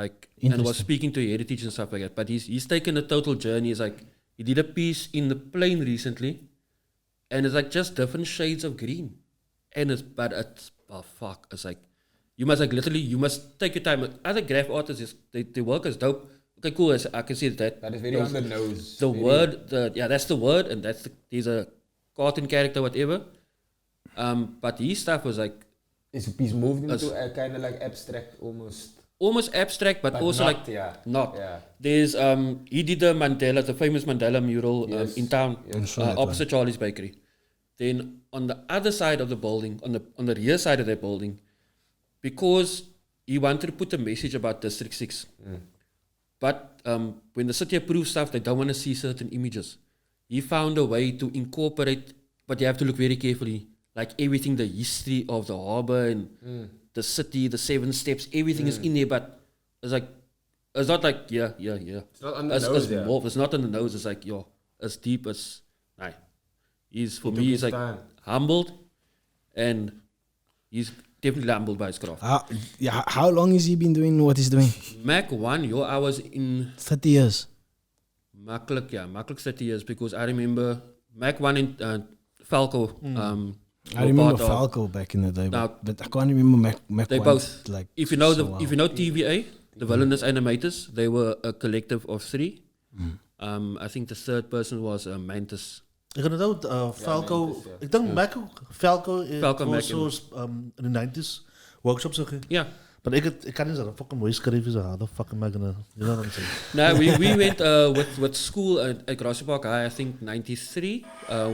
Speaker 4: was speaking to heritage and stuff like that. But he's taken a total journey. It's like he did a piece in the plane recently, and it's like just different shades of green, and it's fuck. It's like you must take your time. Other graph artists, they work as dope. Okay, cool. I can see that.
Speaker 3: That is very on the nose.
Speaker 4: The word, that's the word, and he's a cartoon character, whatever. But his stuff was like
Speaker 3: He's moved into a kind of like abstract
Speaker 4: almost abstract, but also
Speaker 3: not,
Speaker 4: like
Speaker 3: yeah.
Speaker 4: not.
Speaker 3: Yeah.
Speaker 4: There's he did the famous Mandela mural in town, opposite Charlie's Bakery. Then on the other side of the building, on the rear side of that building, because he wanted to put a message about District 6. But when the city approves stuff, they don't want to see certain images. He found a way to incorporate, but you have to look very carefully, like everything, the history of the harbor and the city, the 7 steps, everything is in there, but it's like, it's not like, yeah.
Speaker 3: It's not on the nose, yeah.
Speaker 4: It's not on the nose, it's like, as deep as, he's
Speaker 3: his
Speaker 4: like
Speaker 3: time.
Speaker 4: humbled, and he's definitely humbled by his craft.
Speaker 6: How long has he been doing what he's doing?
Speaker 4: Mac 1, I was in
Speaker 6: 30 years.
Speaker 4: Makkelijk 30 years, because I remember Mac 1 in Falco.
Speaker 6: I remember
Speaker 4: part of-
Speaker 6: Falco back in the day,
Speaker 4: Now-
Speaker 6: but I can't remember Mac
Speaker 4: They
Speaker 6: one,
Speaker 4: both,
Speaker 6: like.
Speaker 4: if you know
Speaker 6: so
Speaker 4: if you know TVA, the villainous animators, they were a collective of 3. I think the third person was Mantis.
Speaker 2: Ik kan het ook, Falco.
Speaker 3: Mantis, ja.
Speaker 2: Ik denk Mac ook. Falco
Speaker 4: Falco, Mac
Speaker 2: also in the 90s workshops ook.
Speaker 4: Yeah.
Speaker 2: Maar ik kan niet zeggen, fucking mooi schrijven ze. How the fuck am I gonna, you know what I'm saying?
Speaker 4: No, we went with school at Grassy Park High, I think 93.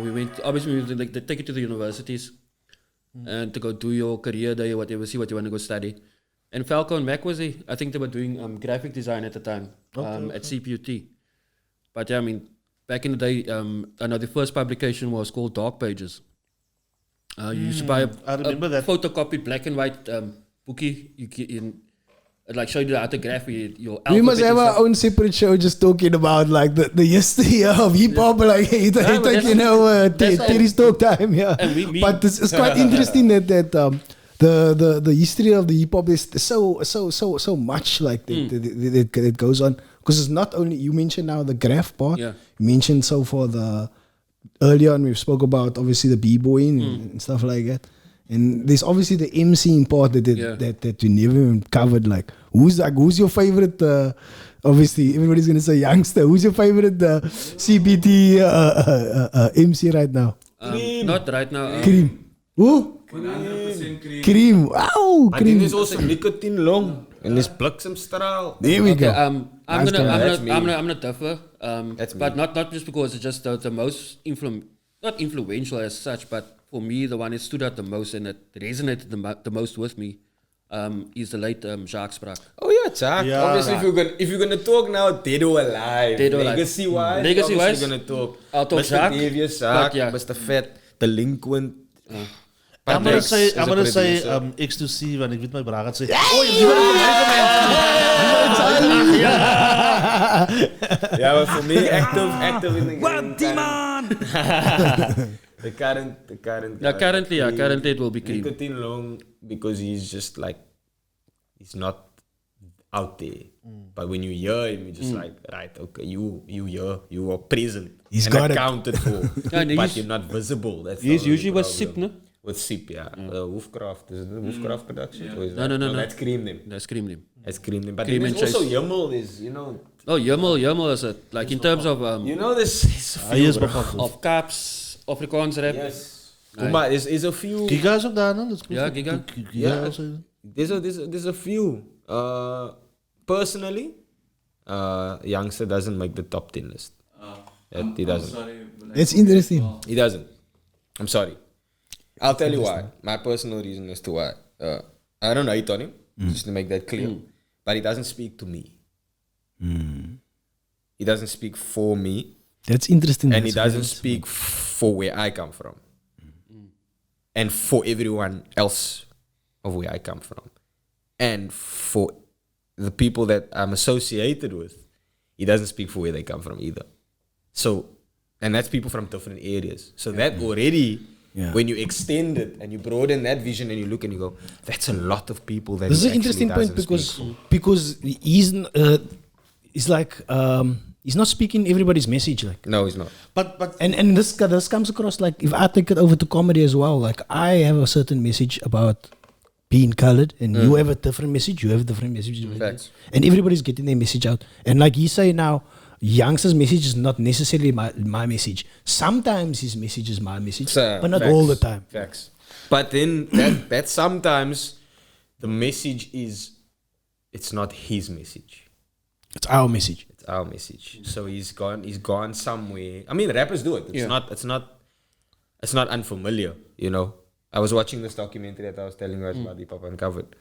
Speaker 4: We went, obviously, they take you to the universities and to go do your career day or whatever, see what you want to go study. And Falco and Mac was there. I think they were doing graphic design at the time at CPUT. But yeah, I mean, back in the day, I know the first publication was called Dark Pages. You used to buy
Speaker 2: I remember that.
Speaker 4: photocopied black and white bookie. It like showed you how to graph your
Speaker 6: We must
Speaker 4: alphabet
Speaker 6: have
Speaker 4: and
Speaker 6: our
Speaker 4: stuff.
Speaker 6: own separate show just talking about like the history of hip hop, like
Speaker 4: but that's-
Speaker 6: Terry's talk time, yeah.
Speaker 4: And we-
Speaker 6: But it's quite interesting that the history of the hip hop is so much like that it goes on, because it's not only, you mentioned now the graph part.
Speaker 4: Yeah.
Speaker 6: You mentioned so for the earlier on we spoke about obviously the b-boying and stuff like that. And there's obviously the MCing part that you never even covered. Like, who's your favorite? Obviously, everybody's gonna say youngster. Who's your favorite CPT MC right now?
Speaker 4: Not right now.
Speaker 6: Cream. Who?
Speaker 5: 100% cream.
Speaker 6: Cream. Wow,
Speaker 3: I think
Speaker 6: Cream.
Speaker 3: there's also nicotine long and this bliksemstraal.
Speaker 6: There we
Speaker 4: Okay,
Speaker 6: go.
Speaker 4: I'm
Speaker 6: That's
Speaker 4: gonna differ.
Speaker 3: That's
Speaker 4: but
Speaker 3: me.
Speaker 4: not just because it's just the most not influential as such, but for me the one that stood out the most and that resonated the most with me is the late Shaq Spraak.
Speaker 3: Oh yeah, Chuck.
Speaker 2: Yeah.
Speaker 3: Obviously, if you're gonna talk now, Dead or Alive,
Speaker 4: Dead or Alive.
Speaker 3: Legacy wise,
Speaker 4: Legacy
Speaker 3: obviously
Speaker 4: wise,
Speaker 3: gonna talk.
Speaker 4: I'll talk
Speaker 3: Mr.
Speaker 4: Shaq,
Speaker 3: Davies,
Speaker 4: but
Speaker 3: Shaq,
Speaker 4: yeah.
Speaker 3: Mr. Fat, Delinquent.
Speaker 2: I'm gonna
Speaker 3: Next is a
Speaker 2: say
Speaker 3: producer.
Speaker 2: X2C, want ik weet mijn braak gaat zeggen.
Speaker 3: Yeah, but for me, active in the game. The current.
Speaker 4: Currently it will be Cream.
Speaker 3: Nicotine long because he's just like, he's not out there. But when you hear him, you're just like, right, okay, you hear, you are present.
Speaker 6: He's
Speaker 3: and
Speaker 6: got it.
Speaker 3: accounted for.
Speaker 4: Yeah, and
Speaker 3: But
Speaker 4: he's-
Speaker 3: you're not visible. That's
Speaker 4: He's
Speaker 3: the only
Speaker 4: usually with
Speaker 3: problem.
Speaker 4: SIP, no?
Speaker 3: With SIP, yeah. Woofcraft. Is it the Woofcraft production? Or is
Speaker 4: No, no.
Speaker 3: That's Cream them.
Speaker 4: That's Cream name.
Speaker 3: That's Cream them. But
Speaker 4: Cream
Speaker 3: then
Speaker 4: and
Speaker 3: there's also
Speaker 4: Chase.
Speaker 3: Yummel is, you know.
Speaker 4: Oh, Yummel is it. Like in terms of
Speaker 3: You know, there's a few.
Speaker 2: Yes,
Speaker 3: bro.
Speaker 2: but
Speaker 4: caps, Afrikaans rap.
Speaker 3: Yes. Maar is a few.
Speaker 2: Giga is ook daar, no?
Speaker 4: Ja, Giga.
Speaker 2: Giga also.
Speaker 3: There's a few. Personally, youngster doesn't make the top 10 list. He doesn't.
Speaker 6: It's interesting.
Speaker 3: He doesn't. I'm sorry. I'll tell you why. My personal reason as to why. I don't hate on him, just to make that clear. But he doesn't speak to me. He doesn't speak for me.
Speaker 6: That's interesting.
Speaker 3: And he doesn't speak for where I come from. And for everyone else of where I come from. And for the people that I'm associated with, he doesn't speak for where they come from either. So, and that's people from different areas. So that already, when you extend it and you broaden that vision and you look and you go, that's a lot of people that.
Speaker 6: This is
Speaker 3: he
Speaker 6: an interesting
Speaker 3: actually
Speaker 6: point
Speaker 3: doesn't
Speaker 6: because he's like he's not speaking everybody's message like.
Speaker 3: No, he's not.
Speaker 2: But
Speaker 6: And this comes across like if I take it over to comedy as well, like I have a certain message about being colored and you have a different message, you have a different message.
Speaker 3: Facts.
Speaker 6: And everybody's getting their message out. And like you say now, youngster's message is not necessarily my message. Sometimes his message is my message, but not all the time.
Speaker 3: Facts. But then that sometimes the message is, it's not his message.
Speaker 6: It's our message.
Speaker 3: It's our message. So he's gone somewhere. I mean, rappers do it. It's not unfamiliar, you know. I was watching this documentary that I was telling you about Hip Hop Uncovered,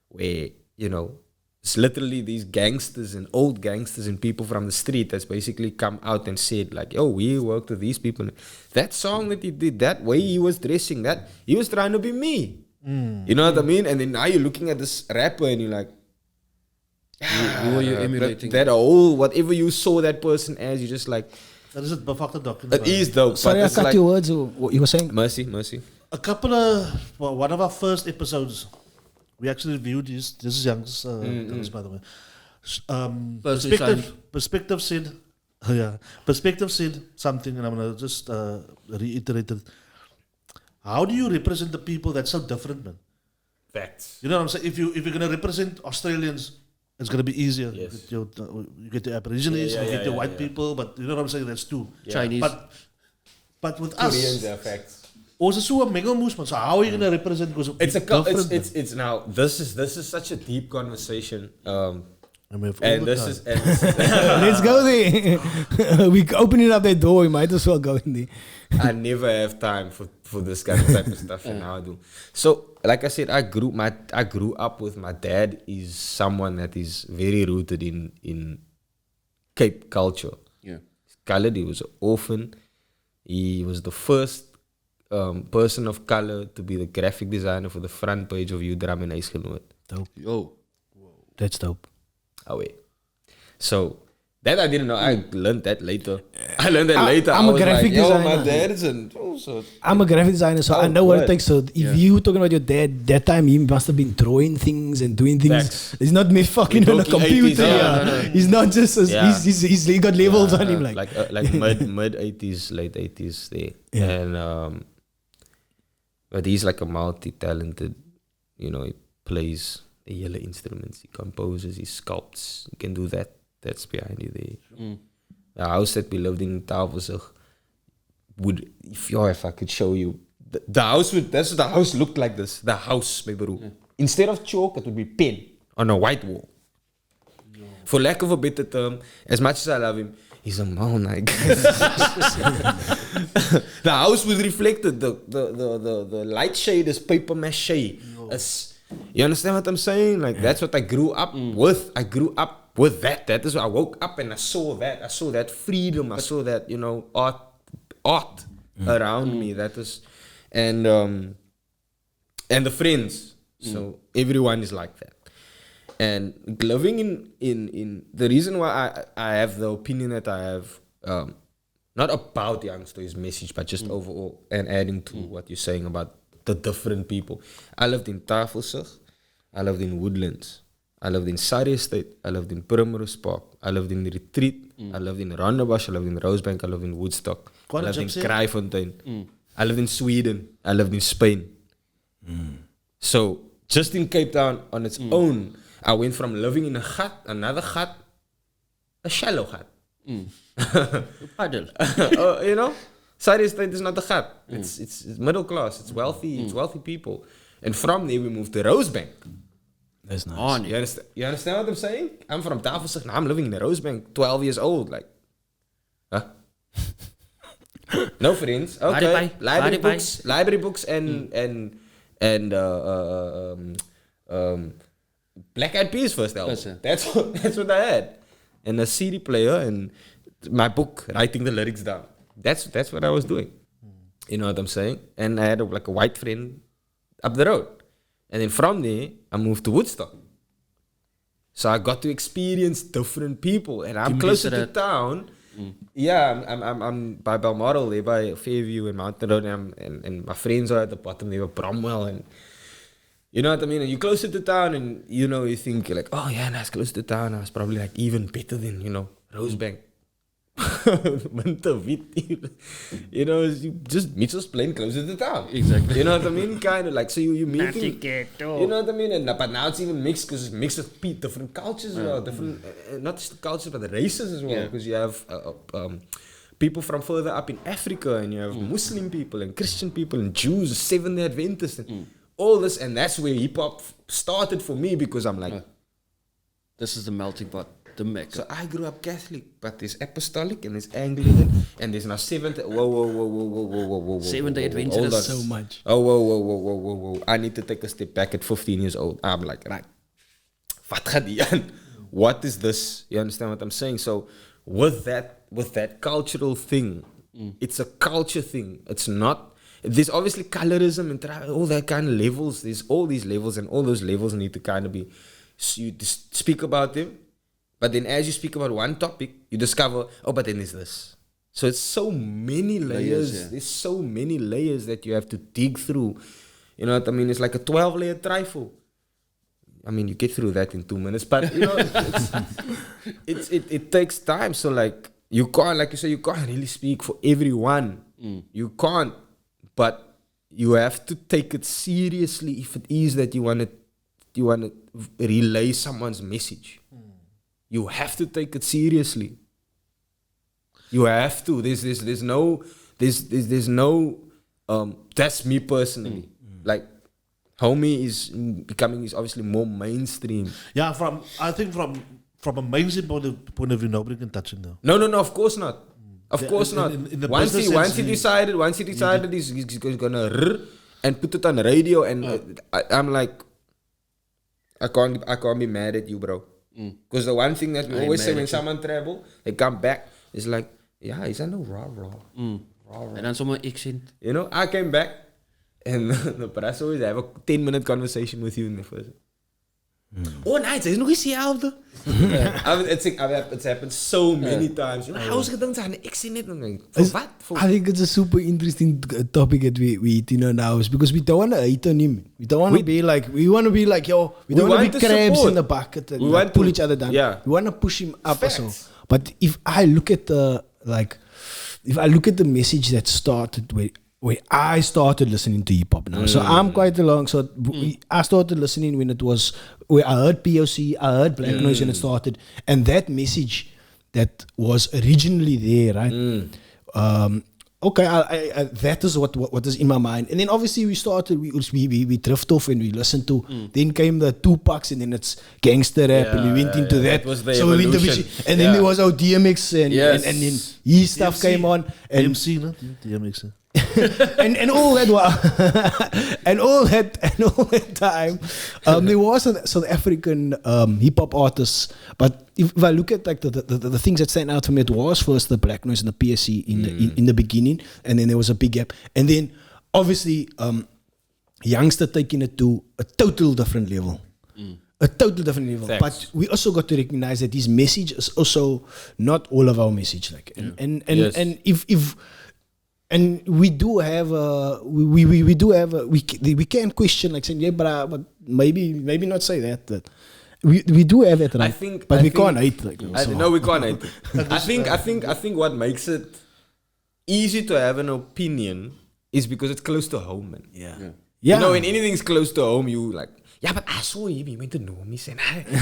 Speaker 3: where, you know, it's literally these gangsters and old gangsters and people from the street that's basically come out and said like, yo, we worked with these people. That song that he did, that way he was dressing, that he was trying to be me. You know what I mean? And then now you're looking at this rapper and you're like,
Speaker 4: who are you emulating?
Speaker 3: That whole, whatever you saw that person as, you just like,
Speaker 2: that is a Bafakta document.
Speaker 3: it is though.
Speaker 6: Sorry, I cut your words. What you were saying?
Speaker 3: Mercy.
Speaker 2: A couple of one of our first episodes, we actually reviewed this. This is Young's things, by the way. Perspective said, Perspective said something, and I'm gonna just reiterate it. How do you represent the people that's so different, man?
Speaker 3: Facts.
Speaker 2: You know what I'm saying? If you're gonna represent Australians, it's gonna be easier.
Speaker 3: Yes.
Speaker 2: You get the Aborigines, you get the white people, but you know what I'm saying? That's two.
Speaker 4: Chinese.
Speaker 2: But with
Speaker 3: Koreans
Speaker 2: us,
Speaker 3: are facts.
Speaker 2: also so a mega moose, man. So how are you gonna represent? Because
Speaker 3: It's now. This is such a deep conversation.
Speaker 2: Let's
Speaker 6: Let's go there. We opening up that door. We might as well go in there.
Speaker 3: I never have time for this kind of type of stuff, and now I do. So, like I said, I grew up with my dad. Is someone that is very rooted in Cape culture.
Speaker 4: Yeah.
Speaker 3: He's colored. He was an orphan. He was the first person of color to be the graphic designer for the front page of U-Drum en Huisgenoot.
Speaker 6: Dope.
Speaker 4: Yo.
Speaker 6: That's dope.
Speaker 3: Oh wait. So that I didn't know. I learned that later. I'm
Speaker 6: a graphic designer.
Speaker 3: My dad is
Speaker 6: I'm a graphic designer, so I know what it takes. So if you talking about your dad, that time he must have been drawing things and doing things.
Speaker 3: Facts.
Speaker 6: He's not me fucking on a
Speaker 3: talking
Speaker 6: computer.
Speaker 3: 80s,
Speaker 6: No. He's not just. He got levels on him
Speaker 3: like mid 80s, late 80s there.
Speaker 6: Yeah.
Speaker 3: And but he's like a multi-talented. You know, he plays the yellow instruments, he composes, he sculpts, he can do that. That's behind you there. The house that we lived in Tafelsig would, if I could show you, the house that's what the house looked like this. The house, my bro. Instead of chalk, it would be pen on a white wall. For lack of a better term, as much as I love him, he's a man, like. The house was reflected. The light shade is paper mache. You understand what I'm saying? Like that's what I grew up with. I grew up with that. That is what I woke up and I saw that. I saw that freedom. I saw that, you know, art around me. That is, and the friends. So everyone is like that. And living in the reason why I have the opinion that I have, not about Youngster's message, but just overall, and adding to what you're saying about the different people. I lived in Tafelsig, I lived in Woodlands, I lived in Surrey Estate, I lived in Primrose Park, I lived in Retreat, I lived in Rondebosch, I lived in Rosebank, I lived in Woodstock, I lived in Kraaifontein, I lived in Sweden, I lived in Spain. So just in Cape Town on its own, I went from living in a gat, another gat, a shallow gat.
Speaker 4: Paddle.
Speaker 3: You know, Surrey Estate is not a gat. It's middle class. It's wealthy. It's wealthy people. And from there we moved to Rosebank,
Speaker 6: That's nice.
Speaker 4: On
Speaker 3: You understand what I'm saying? I'm from Tafelsig. Now I'm living in the Rosebank, 12 years old. Like, huh? No friends. Okay. Library books and Black Eyed Peas first album. That's what I had. And a CD player and my book, writing the lyrics down. That's what I was doing. You know what I'm saying? And I had a white friend up the road. And then from there, I moved to Woodstock. So I got to experience different people. And I'm closer to town. Yeah, I'm by Balmoral, there by Fairview and Mountain Road. And my friends are at the bottom, they were Bromwell. And you know what I mean? And you're closer to town and, you know, you think like, oh yeah, nice, close to town. I was probably like even better than, you know, Rosebank. You know, you just meet us playing closer to town.
Speaker 4: Exactly.
Speaker 3: You know what I mean? Kind of like, so you meeting, you know what I mean? And but now it's even mixed because it's mixed with different cultures as well, different, not just the cultures but the races as well. Because you have people from further up in Africa, and you have Muslim people and Christian people and Jews, Seventh-day Adventists, and all this, and that's where hip hop started for me because I'm like,
Speaker 4: this is the melting pot. The mix.
Speaker 3: So I grew up Catholic, but there's Apostolic and there's Anglican and there's now Seventh. Whoa.
Speaker 4: Seventh-day Adventist
Speaker 6: so much.
Speaker 3: Whoa. I need to take a step back at 15 years old. I'm like, right. Wat gaat die aan? What is this? You understand what I'm saying? So with that cultural thing, it's a culture thing. It's not. There's obviously colorism and all that kind of levels. There's all these levels, and all those levels need to kind of be. You just speak about them. But then as you speak about one topic, you discover, oh, but then there's this. So it's so many layers. There's so many layers that you have to dig through. You know what I mean? It's like a 12-layer trifle. I mean, you get through that in 2 minutes. But, you know, it takes time. So, like, you can't, like you say, you can't really speak for everyone. You can't. But you have to take it seriously if it is that you want to relay someone's message. You have to take it seriously. You have to. There's no. That's me personally. Like, homie is obviously more mainstream.
Speaker 2: Yeah, I think from a mainstream point of view, nobody can touch him now.
Speaker 3: No. Of course not. Of course not.
Speaker 2: In the
Speaker 3: Once he decided he's gonna and put it on the radio, and I'm like, I can't be mad at you, bro. Because the one thing that we always say when someone travel, they come back, it's like, yeah, he's no raw.
Speaker 4: And then someone accent.
Speaker 3: You know, I came back and the press always have a 10-minute conversation with you in the first. Oh, nice, is nog eens hetzelfde. It's happened so many times. You know, how is it done? Ik zie net for what?
Speaker 6: I think it's a super interesting topic that we now is because we don't want to hate on him. We don't want to be like, we want to be like, yo, we don't want to be crabs support in the bucket and like pull each other down. Yeah. We want to push him up or so. But if I look at the message that started where I started listening to hip hop now. So I'm quite along. So I started listening when it was where I heard POC, I heard Black Noise when it started, and that message that was originally there, right? Okay, I that is what is in my mind. And then obviously we started, we drift off and we listened to. Then came the Tupacs, and then it's gangster rap, and we went into that.
Speaker 3: Was the
Speaker 6: so we went into, and then there was our DMX, and then his stuff came on. And
Speaker 2: DMC, no? DMX.
Speaker 6: and all that and all that time there was a South African hip hop artists, but if I look at like the things that stand out for me, it was first the Black Noise and the PSC in the beginning, and then there was a big gap, and then obviously Youngster taking it to a total different level. A total different level.
Speaker 3: Thanks.
Speaker 6: But we also got to recognize that his message is also not all of our message. Like and if and we do have we can question like saying but maybe not say that we do have it, right? We can't hate like
Speaker 3: no, we can't hate it. I think what makes it easy to have an opinion is because it's close to home, man.
Speaker 6: Yeah.
Speaker 3: You know, when anything's close to home, you like, yeah, but I saw him, he went to Normies, and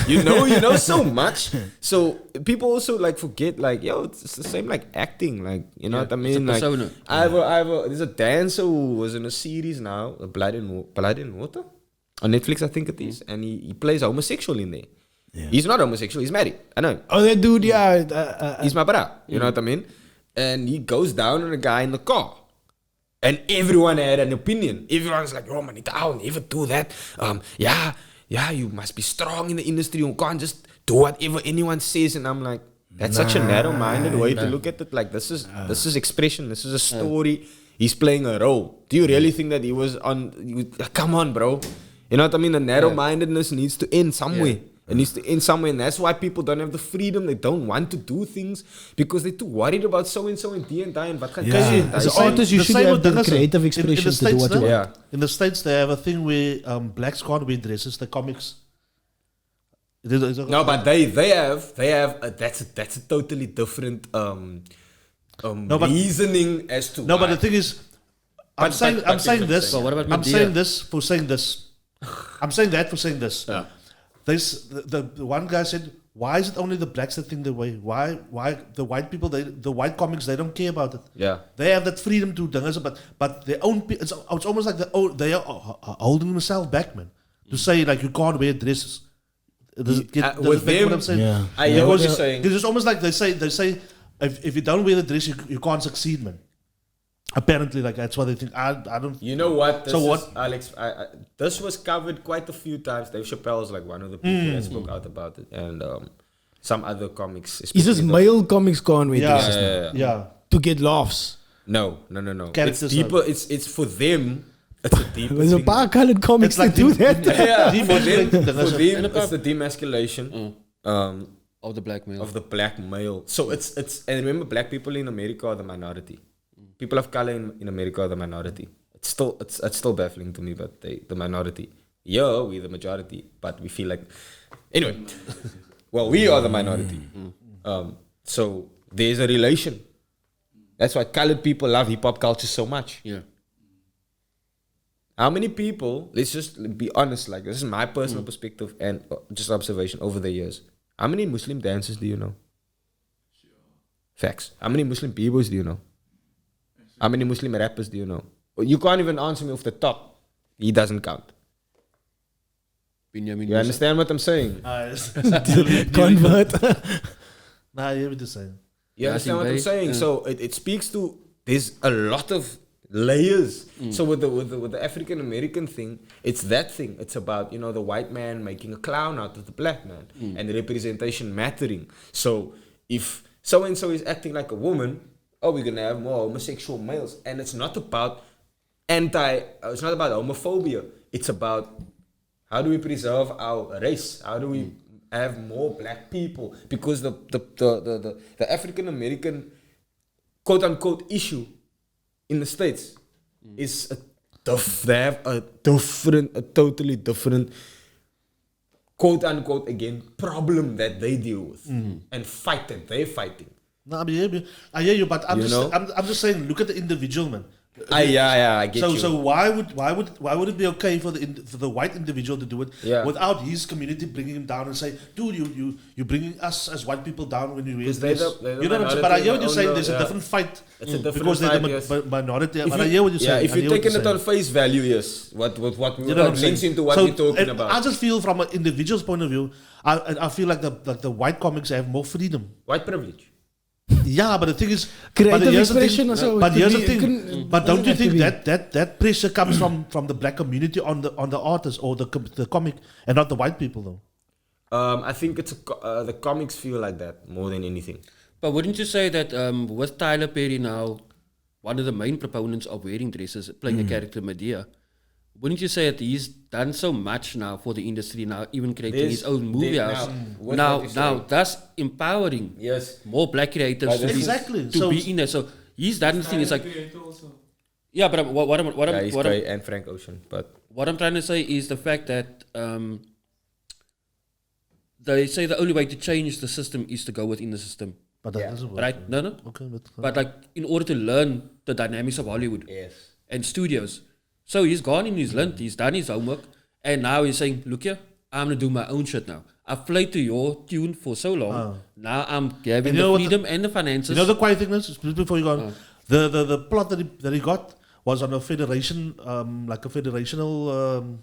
Speaker 3: you know so much. So people also like forget, like, yo, it's the same like acting, like, you know what I mean?
Speaker 4: It's a
Speaker 3: like,
Speaker 4: persona.
Speaker 3: there's a dancer who was in a series now, Blood and Water. on Netflix, I think it is, and he plays a homosexual in there. Yeah. He's not homosexual, he's married. I know.
Speaker 6: Oh, that dude, yeah.
Speaker 3: He's my brother. You know what I mean? And he goes down on a guy in the car. And everyone had an opinion. Everyone's like, oh, man, I'll never do that. Yeah, you must be strong in the industry. You can't just do whatever anyone says. And I'm like, that's such a narrow-minded way to look at it. Like, this is expression. This is a story. He's playing a role. Do you really think that he was on... come on, bro. You know what I mean? The narrow-mindedness needs to end somewhere. It needs to end somewhere, and that's why people don't have the freedom. They don't want to do things because they're too worried about so-and-so and die and die and what can
Speaker 6: As an artist, you should have the creative expression to do what you want.
Speaker 2: In the States, they have a thing where blacks can't wear dresses, the comics.
Speaker 3: No, but they have that's a totally different reasoning as to
Speaker 2: no,
Speaker 3: why.
Speaker 2: but the thing is, I'm saying this.
Speaker 4: But what about
Speaker 2: I'm
Speaker 4: Medea?
Speaker 2: saying this for saying this. I'm saying that for saying this.
Speaker 4: Yeah.
Speaker 2: The one guy said, "Why is it only the blacks that think the way? Why the white people? The white comics they don't care about it.
Speaker 3: Yeah,
Speaker 2: they have that freedom to do it, but their own. It's almost like they are holding themselves back, man. To say like you can't wear dresses.
Speaker 3: With them,
Speaker 2: what I'm saying?
Speaker 3: Yeah. I hear what you're saying.
Speaker 2: Because it's almost like they say if you don't wear the dress, you can't succeed, man. Apparently, like that's what they think. I don't.
Speaker 3: You know what?
Speaker 2: What,
Speaker 3: Alex? This was covered quite a few times. Dave Chappelle is like one of the people that spoke out about it, and some other comics.
Speaker 6: Is this male comics can't wear dresses?
Speaker 2: Yeah.
Speaker 6: To get laughs.
Speaker 3: No.
Speaker 2: Characters
Speaker 3: It's deeper. It's for them. It's a deeper.
Speaker 6: There's a paar colored comics
Speaker 2: like
Speaker 6: that do that.
Speaker 3: For them, it's the demasculation
Speaker 4: Of the black male.
Speaker 3: of the black male. So it's and remember, black people in America are the minority. People of color in America are the minority. It's still baffling to me, but the minority. Yeah, we're the majority, but we feel like anyway. Well, we are the minority. So there's a relation. That's why colored people love hip hop culture so much.
Speaker 4: Yeah.
Speaker 3: How many people, let's just be honest, like this is my personal perspective and just observation over the years. How many Muslim dancers do you know? Facts. How many Muslim b-boys do you know? How many Muslim rappers do you know? You can't even answer me off the top. He doesn't count. You understand what I'm saying?
Speaker 6: Convert.
Speaker 2: Nah, I hear what you're saying.
Speaker 3: You understand what I'm saying? So it speaks to, there's a lot of layers. So with the African American thing, it's that thing. It's about, the white man making a clown out of the black man and the representation mattering. So if so and so is acting like a woman, we're gonna have more homosexual males. And it's not about it's not about homophobia. It's about how do we preserve our race? How do we have more black people? Because the African American quote unquote issue in the States is they have a totally different quote unquote again problem that they deal with and fight that they're fighting.
Speaker 2: No, I hear you, but I'm just saying, look at the individual, man.
Speaker 3: I get you.
Speaker 2: So why would it be okay for the white individual to do it without his community bringing him down and say, dude, you bringing us as white people down when you raise this? You know what I'm saying? But I hear what you're saying. There's a different fight.
Speaker 3: It's a different
Speaker 2: because
Speaker 3: fight,
Speaker 2: they're the minority. But I hear what you're saying.
Speaker 3: If you're taking it on face value, yes. What links into what we're talking about.
Speaker 2: I just feel from an individual's point of view, I feel like the white comics have more freedom.
Speaker 3: White privilege.
Speaker 2: Yeah, but the thing is,
Speaker 6: creative expression.
Speaker 2: But here's the thing. But don't you think that pressure comes from the black community on the artist or the comic and not the white people though?
Speaker 3: I think it's the comics feel like that more than anything.
Speaker 4: But wouldn't you say that with Tyler Perry now, one of the main proponents of wearing dresses, playing the character Medea, wouldn't you say that he's done so much now for the industry now, even creating his own movie house? Now that's empowering more black creators to be in there. So he's done the thing. It's like, yeah, but
Speaker 3: and Frank Ocean. But
Speaker 4: what I'm trying to say is the fact that they say the only way to change the system is to go within the system.
Speaker 2: But that doesn't work.
Speaker 4: Right? No.
Speaker 2: Okay,
Speaker 4: but like in order to learn the dynamics of Hollywood and studios. So he's gone in his land, he's done his homework, and now he's saying, look here, I'm going to do my own shit now. I've played to your tune for so long, now I'm having the freedom and the finances.
Speaker 2: You know the quiet thing is, before you go on, the plot that he got was on a federation, like a federational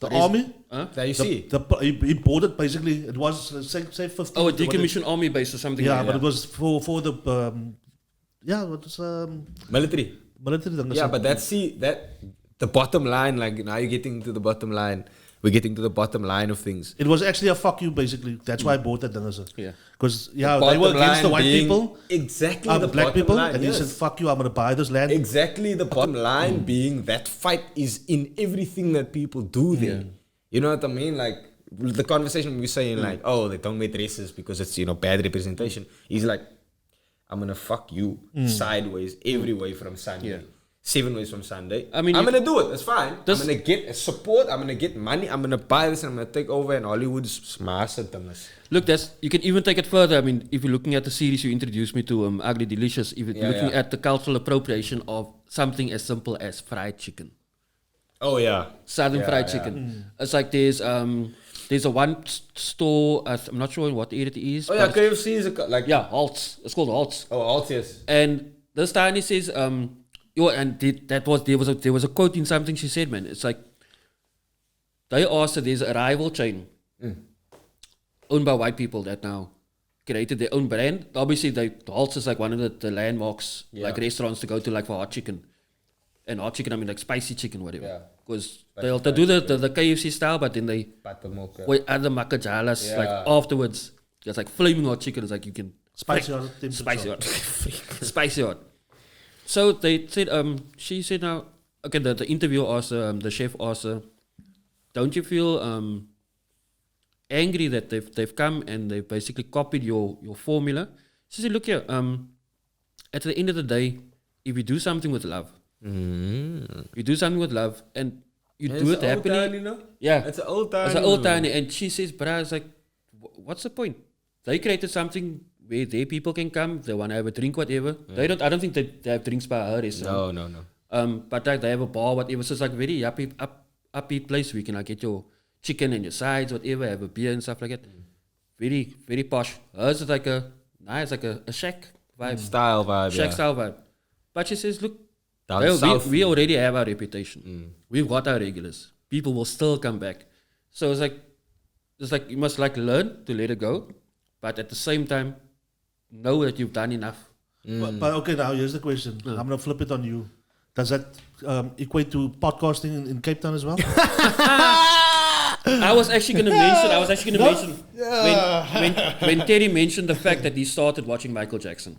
Speaker 2: The army.
Speaker 3: There you see.
Speaker 2: He bought it basically. It was say 50.
Speaker 4: Oh, a decommissioned army base or something.
Speaker 2: Yeah,
Speaker 4: like
Speaker 2: but
Speaker 4: that.
Speaker 2: it was for the what was
Speaker 3: Military.
Speaker 2: military thing.
Speaker 3: Yeah, but the bottom line, like now you're getting to the bottom line. We're getting to the bottom line of things.
Speaker 2: It was actually a fuck you basically. That's why I bought that thing.
Speaker 4: Yeah.
Speaker 2: Because they
Speaker 3: Bottom
Speaker 2: were against the
Speaker 3: line
Speaker 2: white
Speaker 3: being
Speaker 2: people.
Speaker 3: Exactly the
Speaker 2: black
Speaker 3: bottom
Speaker 2: people,
Speaker 3: line,
Speaker 2: and he
Speaker 3: yes.
Speaker 2: said, "Fuck you! I'm gonna buy this land."
Speaker 3: Exactly the bottom line being that fight is in everything that people do there. You know what I mean? Like the conversation we saying like, oh, they don't wear dresses because it's bad representation. He's like, I'm gonna fuck you sideways every way from Sunday.
Speaker 4: Yeah.
Speaker 3: 7 ways from Sunday.
Speaker 4: I mean,
Speaker 3: I'm gonna do it. That's fine. I'm gonna get support. I'm gonna get money. I'm gonna buy this and I'm gonna take over. And Hollywood's smash things.
Speaker 4: Look, you can even take it further. I mean, if you're looking at the series you introduced me to, Ugly Delicious, if you're looking at the cultural appropriation of something as simple as fried chicken.
Speaker 3: Oh yeah,
Speaker 4: Southern fried chicken. It's like there's a one store, I'm not sure in what area it is.
Speaker 3: Oh yeah,
Speaker 4: but it's-
Speaker 3: KFC is like
Speaker 4: Halts. It's called Halts.
Speaker 3: oh Alt yes.
Speaker 4: And this tiny says, there was a quote in something she said, man. It's like, they asked that there's a rival chain owned by white people that now created their own brand. Obviously, the Halts is like one of the landmarks, like restaurants to go to, like for hot chicken. And hot chicken, I mean like spicy chicken, whatever.
Speaker 3: Yeah.
Speaker 4: Because they'll do the KFC style, but then they
Speaker 3: Buttermilk.
Speaker 4: with other makajalas like afterwards. It's like flaming hot chicken. It's like you can
Speaker 2: Spicy hot,
Speaker 4: spicy hot, spicy hot. So they said, she said now, okay, the interviewer asked her, the chef asked her, don't you feel angry that they've come and they've basically copied your formula? She said, look here, at the end of the day, if you do something with love, you do something with love and you do it happily. Yeah,
Speaker 3: It's an old time.
Speaker 4: it's an old tiny. And she says, bruh, it's like, what's the point? They created something where their people can come, they want to have a drink, whatever. I don't think they have drinks by her restaurant.
Speaker 3: No.
Speaker 4: But like they have a bar, whatever. So it's like very upbeat place where you can like get your chicken and your sides, whatever, have a beer and stuff like that. Very, very posh. Hers is like a shack vibe.
Speaker 3: Style vibe.
Speaker 4: Shack style vibe. But she says, look,
Speaker 3: Down south.
Speaker 4: we already have our reputation. We've got our regulars. People will still come back. So it's like you must like learn to let it go, but at the same time, know that you've done enough.
Speaker 2: But okay, now here's the question. I'm gonna flip it on you. Does that equate to podcasting in Cape Town as well?
Speaker 4: I was actually going to mention when Terry mentioned the fact that he started watching Michael Jackson.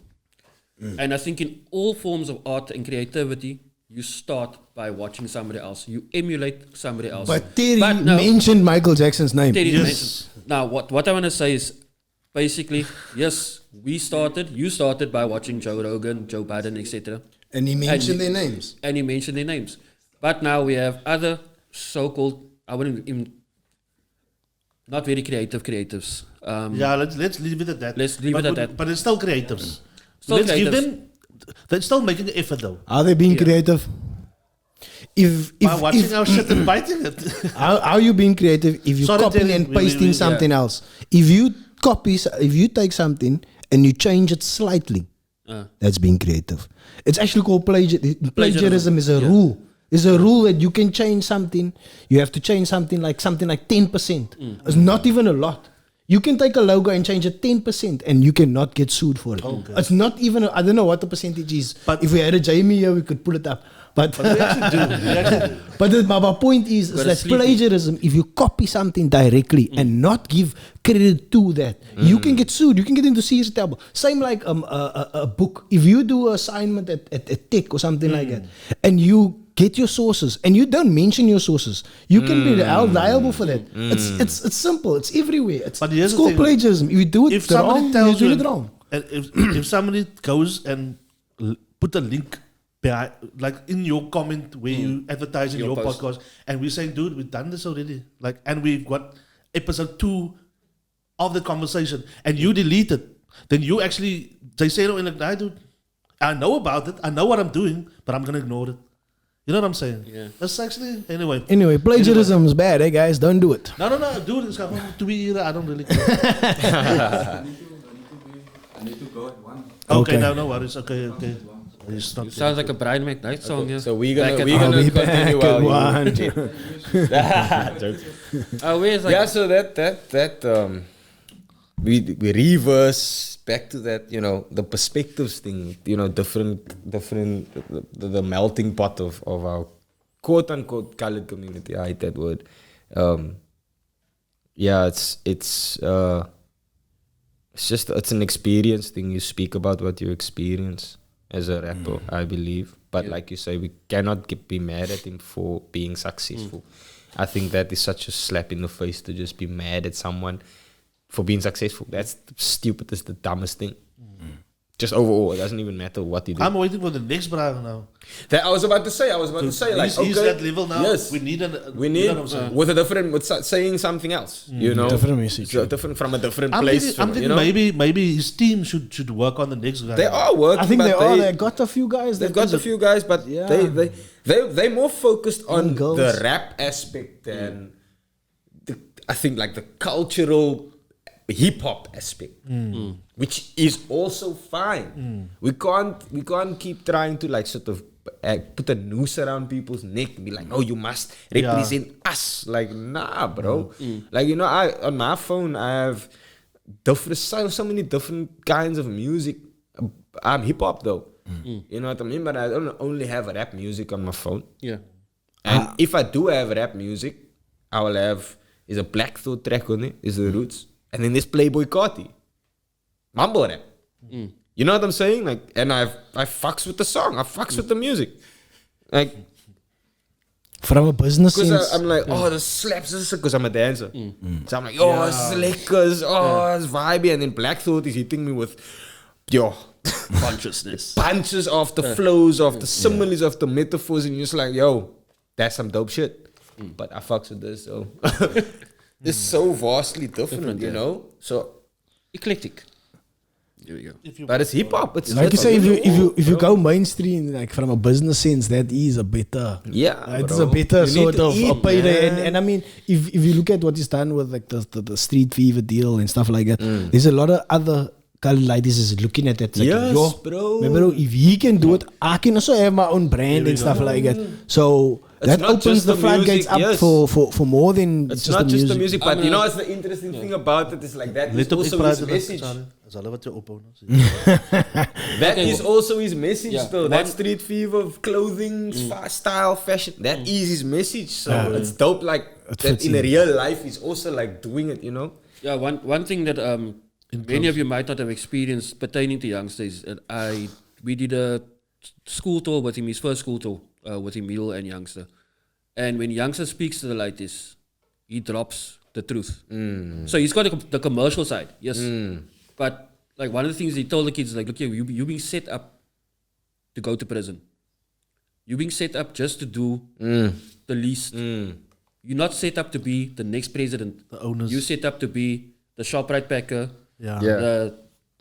Speaker 4: And I think in all forms of art and creativity, you start by watching somebody else. You emulate somebody else.
Speaker 6: But Terry
Speaker 4: no,
Speaker 6: mentioned Michael Jackson's name.
Speaker 4: Terry
Speaker 2: Yes.
Speaker 4: mentioned. Now, what I want to say is, basically, yes, you started by watching Joe Rogan, Joe Biden, etc.
Speaker 6: And he mentioned their names.
Speaker 4: And he mentioned their names. But now we have other so-called, I wouldn't even, not very creatives.
Speaker 2: Yeah, let's leave it at that.
Speaker 4: Let's leave it at that.
Speaker 2: But it's still creatives.
Speaker 4: Still
Speaker 2: Let's give
Speaker 4: creatives.
Speaker 2: them. They're still making an effort though.
Speaker 6: Are they being creative?
Speaker 2: By watching our shit and biting it.
Speaker 6: How are you being creative if you're
Speaker 2: Sorry,
Speaker 6: copying
Speaker 2: Terry,
Speaker 6: and
Speaker 2: we-
Speaker 6: pasting something else? If you take something and you change it slightly, that's being creative. It's actually called plagiarism. Plagiarism is a rule. It's a rule that you can change something. You have to change something like 10%. It's not even a lot. You can take a logo and change it 10% and you cannot get sued for it.
Speaker 2: Okay.
Speaker 6: It's not even, I don't know what the percentage is.
Speaker 2: But-
Speaker 6: if we had a Jamie here, we could pull it up. But
Speaker 2: We actually do.
Speaker 6: but my point is
Speaker 4: Gotta
Speaker 6: that
Speaker 4: sleep.
Speaker 6: plagiarism, if you copy something directly and not give credit to that, you can get sued. You can get into serious trouble. Same like a book. If you do an assignment at tech or something like that, and you get your sources and you don't mention your sources, you can be held liable for that. It's simple. It's everywhere.
Speaker 2: But here's
Speaker 6: It's
Speaker 2: the
Speaker 6: called
Speaker 2: thing.
Speaker 6: plagiarism. If you do it
Speaker 2: If somebody
Speaker 6: wrong,
Speaker 2: tells
Speaker 6: you're
Speaker 2: you,
Speaker 6: doing it wrong.
Speaker 2: and if somebody goes and put a link behind, like in your comment where you advertise in
Speaker 4: Your
Speaker 2: your
Speaker 4: post.
Speaker 2: podcast, and we're saying, dude, we've done this already, like, and we've got episode 2 of the conversation, and you delete it, then you actually, they say, no, like, nah, dude, I know about it, I know what I'm doing, but I'm gonna ignore it. You know what I'm saying?
Speaker 4: Yeah.
Speaker 2: That's actually anyway.
Speaker 6: Anyway, plagiarism is bad, guys. Don't do it.
Speaker 2: No, dude, it's gewoon to be here. I don't really care.
Speaker 5: I need to go at 1.
Speaker 2: Okay,
Speaker 6: Okay.
Speaker 2: no worries. Okay. It's not
Speaker 4: Sounds like a Brian McKnight song, yeah.
Speaker 3: So we're
Speaker 4: Back
Speaker 3: gonna
Speaker 4: at
Speaker 3: we're
Speaker 4: home.
Speaker 3: gonna continue
Speaker 6: back at
Speaker 3: while
Speaker 6: one.
Speaker 3: Jokes.
Speaker 4: Where's like,
Speaker 3: Yeah, so that we reverse back to that, you know, the perspectives thing, you know, different the melting pot of our quote unquote colored community. I hate that word. Yeah, it's an experience thing. You speak about what you experience as a rapper, I believe. But like you say, we cannot be mad at him for being successful. I think that is such a slap in the face to just be mad at someone for being successful. That's the stupidest, the dumbest thing. Just overall, it doesn't even matter what you do.
Speaker 2: I'm waiting for the next brother now.
Speaker 3: I was about to say, like,
Speaker 2: He's
Speaker 3: okay,
Speaker 2: that level now.
Speaker 3: Yes,
Speaker 2: We need
Speaker 3: you know what I'm saying? With a different, with saying something else, you know,
Speaker 6: Different message.
Speaker 3: So different from a different
Speaker 2: I'm
Speaker 3: place.
Speaker 2: thinking
Speaker 3: you know?
Speaker 2: maybe his team should work on the next guy.
Speaker 3: They are working.
Speaker 6: I think
Speaker 3: but
Speaker 6: they got a few guys.
Speaker 3: They've got a few guys, but
Speaker 6: Yeah.
Speaker 3: they more focused on
Speaker 6: girls.
Speaker 3: the rap aspect than I think like the cultural hip hop aspect, which is also fine. We can't keep trying to like sort of put a noose around people's neck and be like, oh, you must represent us. Like, nah, bro. Like, you know, on my phone I have so many different kinds of music. I'm hip hop though. You know what I mean? But I don't only have rap music on my phone.
Speaker 4: yeah.
Speaker 3: And if I do have rap music, I will have is a Black Thought track on it, is the Roots. And then there's Playboy Carti. Mumble rap. You know what I'm saying? Like, and I fucks with the song. I fucks with the music. Like,
Speaker 6: From a business sense.
Speaker 3: because I'm like, oh, the slaps, because I'm a dancer. So I'm like, oh, it's lickers, oh, it's vibey. And then Black Thought is hitting me with, yo,
Speaker 4: Consciousness.
Speaker 3: punches of the flows, of the similes, of the metaphors. And you're just like, yo, that's some dope shit. But I fucks with this, so. It's so vastly different, you know? So,
Speaker 4: Eclectic. Here we go.
Speaker 3: but it's hip hop. It's
Speaker 6: Like you
Speaker 3: hip-hop.
Speaker 6: say, if you go mainstream, like from a business sense, that is a better.
Speaker 3: Yeah,
Speaker 6: It's
Speaker 3: bro.
Speaker 6: a better
Speaker 3: You need
Speaker 6: sort
Speaker 3: to
Speaker 6: of
Speaker 3: eat,
Speaker 6: a payday.
Speaker 3: man.
Speaker 6: And I mean, if you look at what he's done with like the street fever deal and stuff like that, there's a lot of other colored ladies is looking at that. Like,
Speaker 3: Yes,
Speaker 6: yo,
Speaker 3: bro.
Speaker 6: Bro, if he can do it, I can also have my own brand and stuff like that. So
Speaker 3: It's
Speaker 6: that
Speaker 3: not
Speaker 6: opens
Speaker 3: just
Speaker 6: the
Speaker 3: the
Speaker 6: floodgates
Speaker 3: music,
Speaker 6: up
Speaker 3: yes.
Speaker 6: for more than
Speaker 3: It's
Speaker 6: just
Speaker 3: not
Speaker 6: the
Speaker 3: just
Speaker 6: music.
Speaker 3: the music, but you know what's the interesting thing about it is like that is
Speaker 2: Let him
Speaker 3: also
Speaker 2: praat
Speaker 3: his
Speaker 2: met
Speaker 3: message.
Speaker 2: Charlie. Dis hulle wat jou ophou nou.
Speaker 3: That is also his message
Speaker 4: Yeah.
Speaker 3: though. That street fever of clothing, style, fashion. That is his message. So it's dope. Like that
Speaker 6: fits
Speaker 3: in
Speaker 6: in.
Speaker 3: real life, he's also like doing it. You know.
Speaker 4: Yeah, one thing that many of you might not have experienced pertaining to youngsters, we did a school tour with him, his first school tour with him, middle and youngster. And when youngster speaks to the ladies, he drops the truth. So he's got the commercial side, yes. But like one of the things he told the kids is like, look here, you being set up to go to prison. You being set up just to do the least. You're not set up to be the next president.
Speaker 2: The owners.
Speaker 4: You're set up to be the ShopRite packer,
Speaker 2: Yeah.
Speaker 3: Yeah.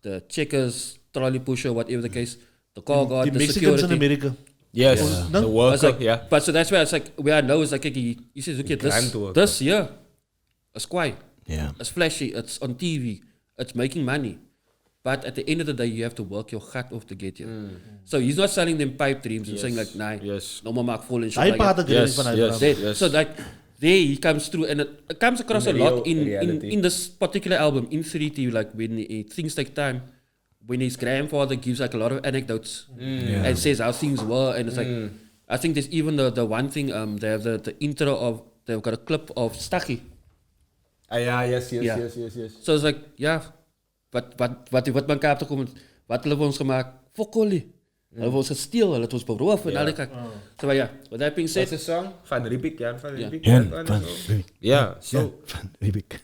Speaker 4: the checkers, trolley pusher, whatever the case, the car guard,
Speaker 2: Die
Speaker 4: the
Speaker 2: Mexicans
Speaker 4: security.
Speaker 2: in America.
Speaker 3: Yes.
Speaker 2: No?
Speaker 3: The
Speaker 4: I was
Speaker 3: worker.
Speaker 4: like,
Speaker 3: Yeah.
Speaker 4: But so that's where it's like, where I know is like, he says, look at
Speaker 3: Grand
Speaker 4: this,
Speaker 3: worker.
Speaker 4: this here, it's quiet,
Speaker 6: Yeah.
Speaker 4: it's flashy, it's on TV, it's making money. But at the end of the day, you have to work your gut off to get here. So he's not selling them pipe dreams and saying like, nah,
Speaker 3: Yes.
Speaker 4: no more Mark Full and shit
Speaker 2: Hy
Speaker 4: like
Speaker 2: praat
Speaker 4: that.
Speaker 2: ek
Speaker 3: Yes,
Speaker 2: van hy.
Speaker 3: yes.
Speaker 2: Yes.
Speaker 4: So like, there he comes through, and it comes across a
Speaker 3: In
Speaker 4: lot in
Speaker 3: reality.
Speaker 4: this particular album, in 3T, like when things take time, when his grandfather gives like a lot of anecdotes and says how things were, and it's like, I think there's even the one thing, they have the intro of, they've got a clip of Stachy.
Speaker 3: Yeah. Yes.
Speaker 4: Yeah.
Speaker 3: Yes.
Speaker 4: So it's like, yeah, wat man kaap te kom, wat hulle vir ons gemaak, fokkolie. Hulle het ons gesteel, hulle het ons beroof en al die kak. So maar ja, with that being said,
Speaker 3: That's a song van Ribik. Jan van Ribik.
Speaker 6: Jan van Ribik.
Speaker 3: Yeah. So.
Speaker 6: Ribik.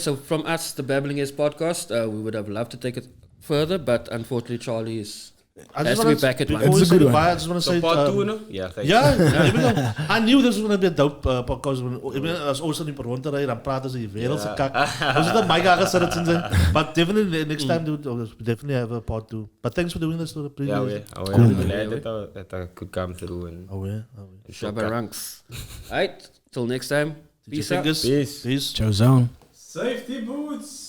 Speaker 4: so from us, the Babbling Heads podcast, we would have loved to take it further, but unfortunately Charlie has to be back at
Speaker 2: before
Speaker 4: once.
Speaker 2: we
Speaker 6: It's a
Speaker 2: say
Speaker 6: good one.
Speaker 2: goodbye, I just want to
Speaker 3: So
Speaker 2: say
Speaker 3: part 2 no? Yeah. Thanks.
Speaker 2: Yeah, I knew this was going to be a dope podcast. As also in Toronto, dan praten ze je wereldse kak. Was het een mega gesit zijn? But definitely next time, dude, we'll definitely have a part 2. But thanks for doing this. To the
Speaker 3: Yeah,
Speaker 2: previous.
Speaker 3: I'm glad that I could come through and
Speaker 2: Oh yeah.
Speaker 4: Shabba ranks. Alright, till next time.
Speaker 2: DJ
Speaker 4: Peace out.
Speaker 2: Fingaz.
Speaker 3: Peace.
Speaker 2: Peace.
Speaker 6: JoeZone.
Speaker 5: Safety boots.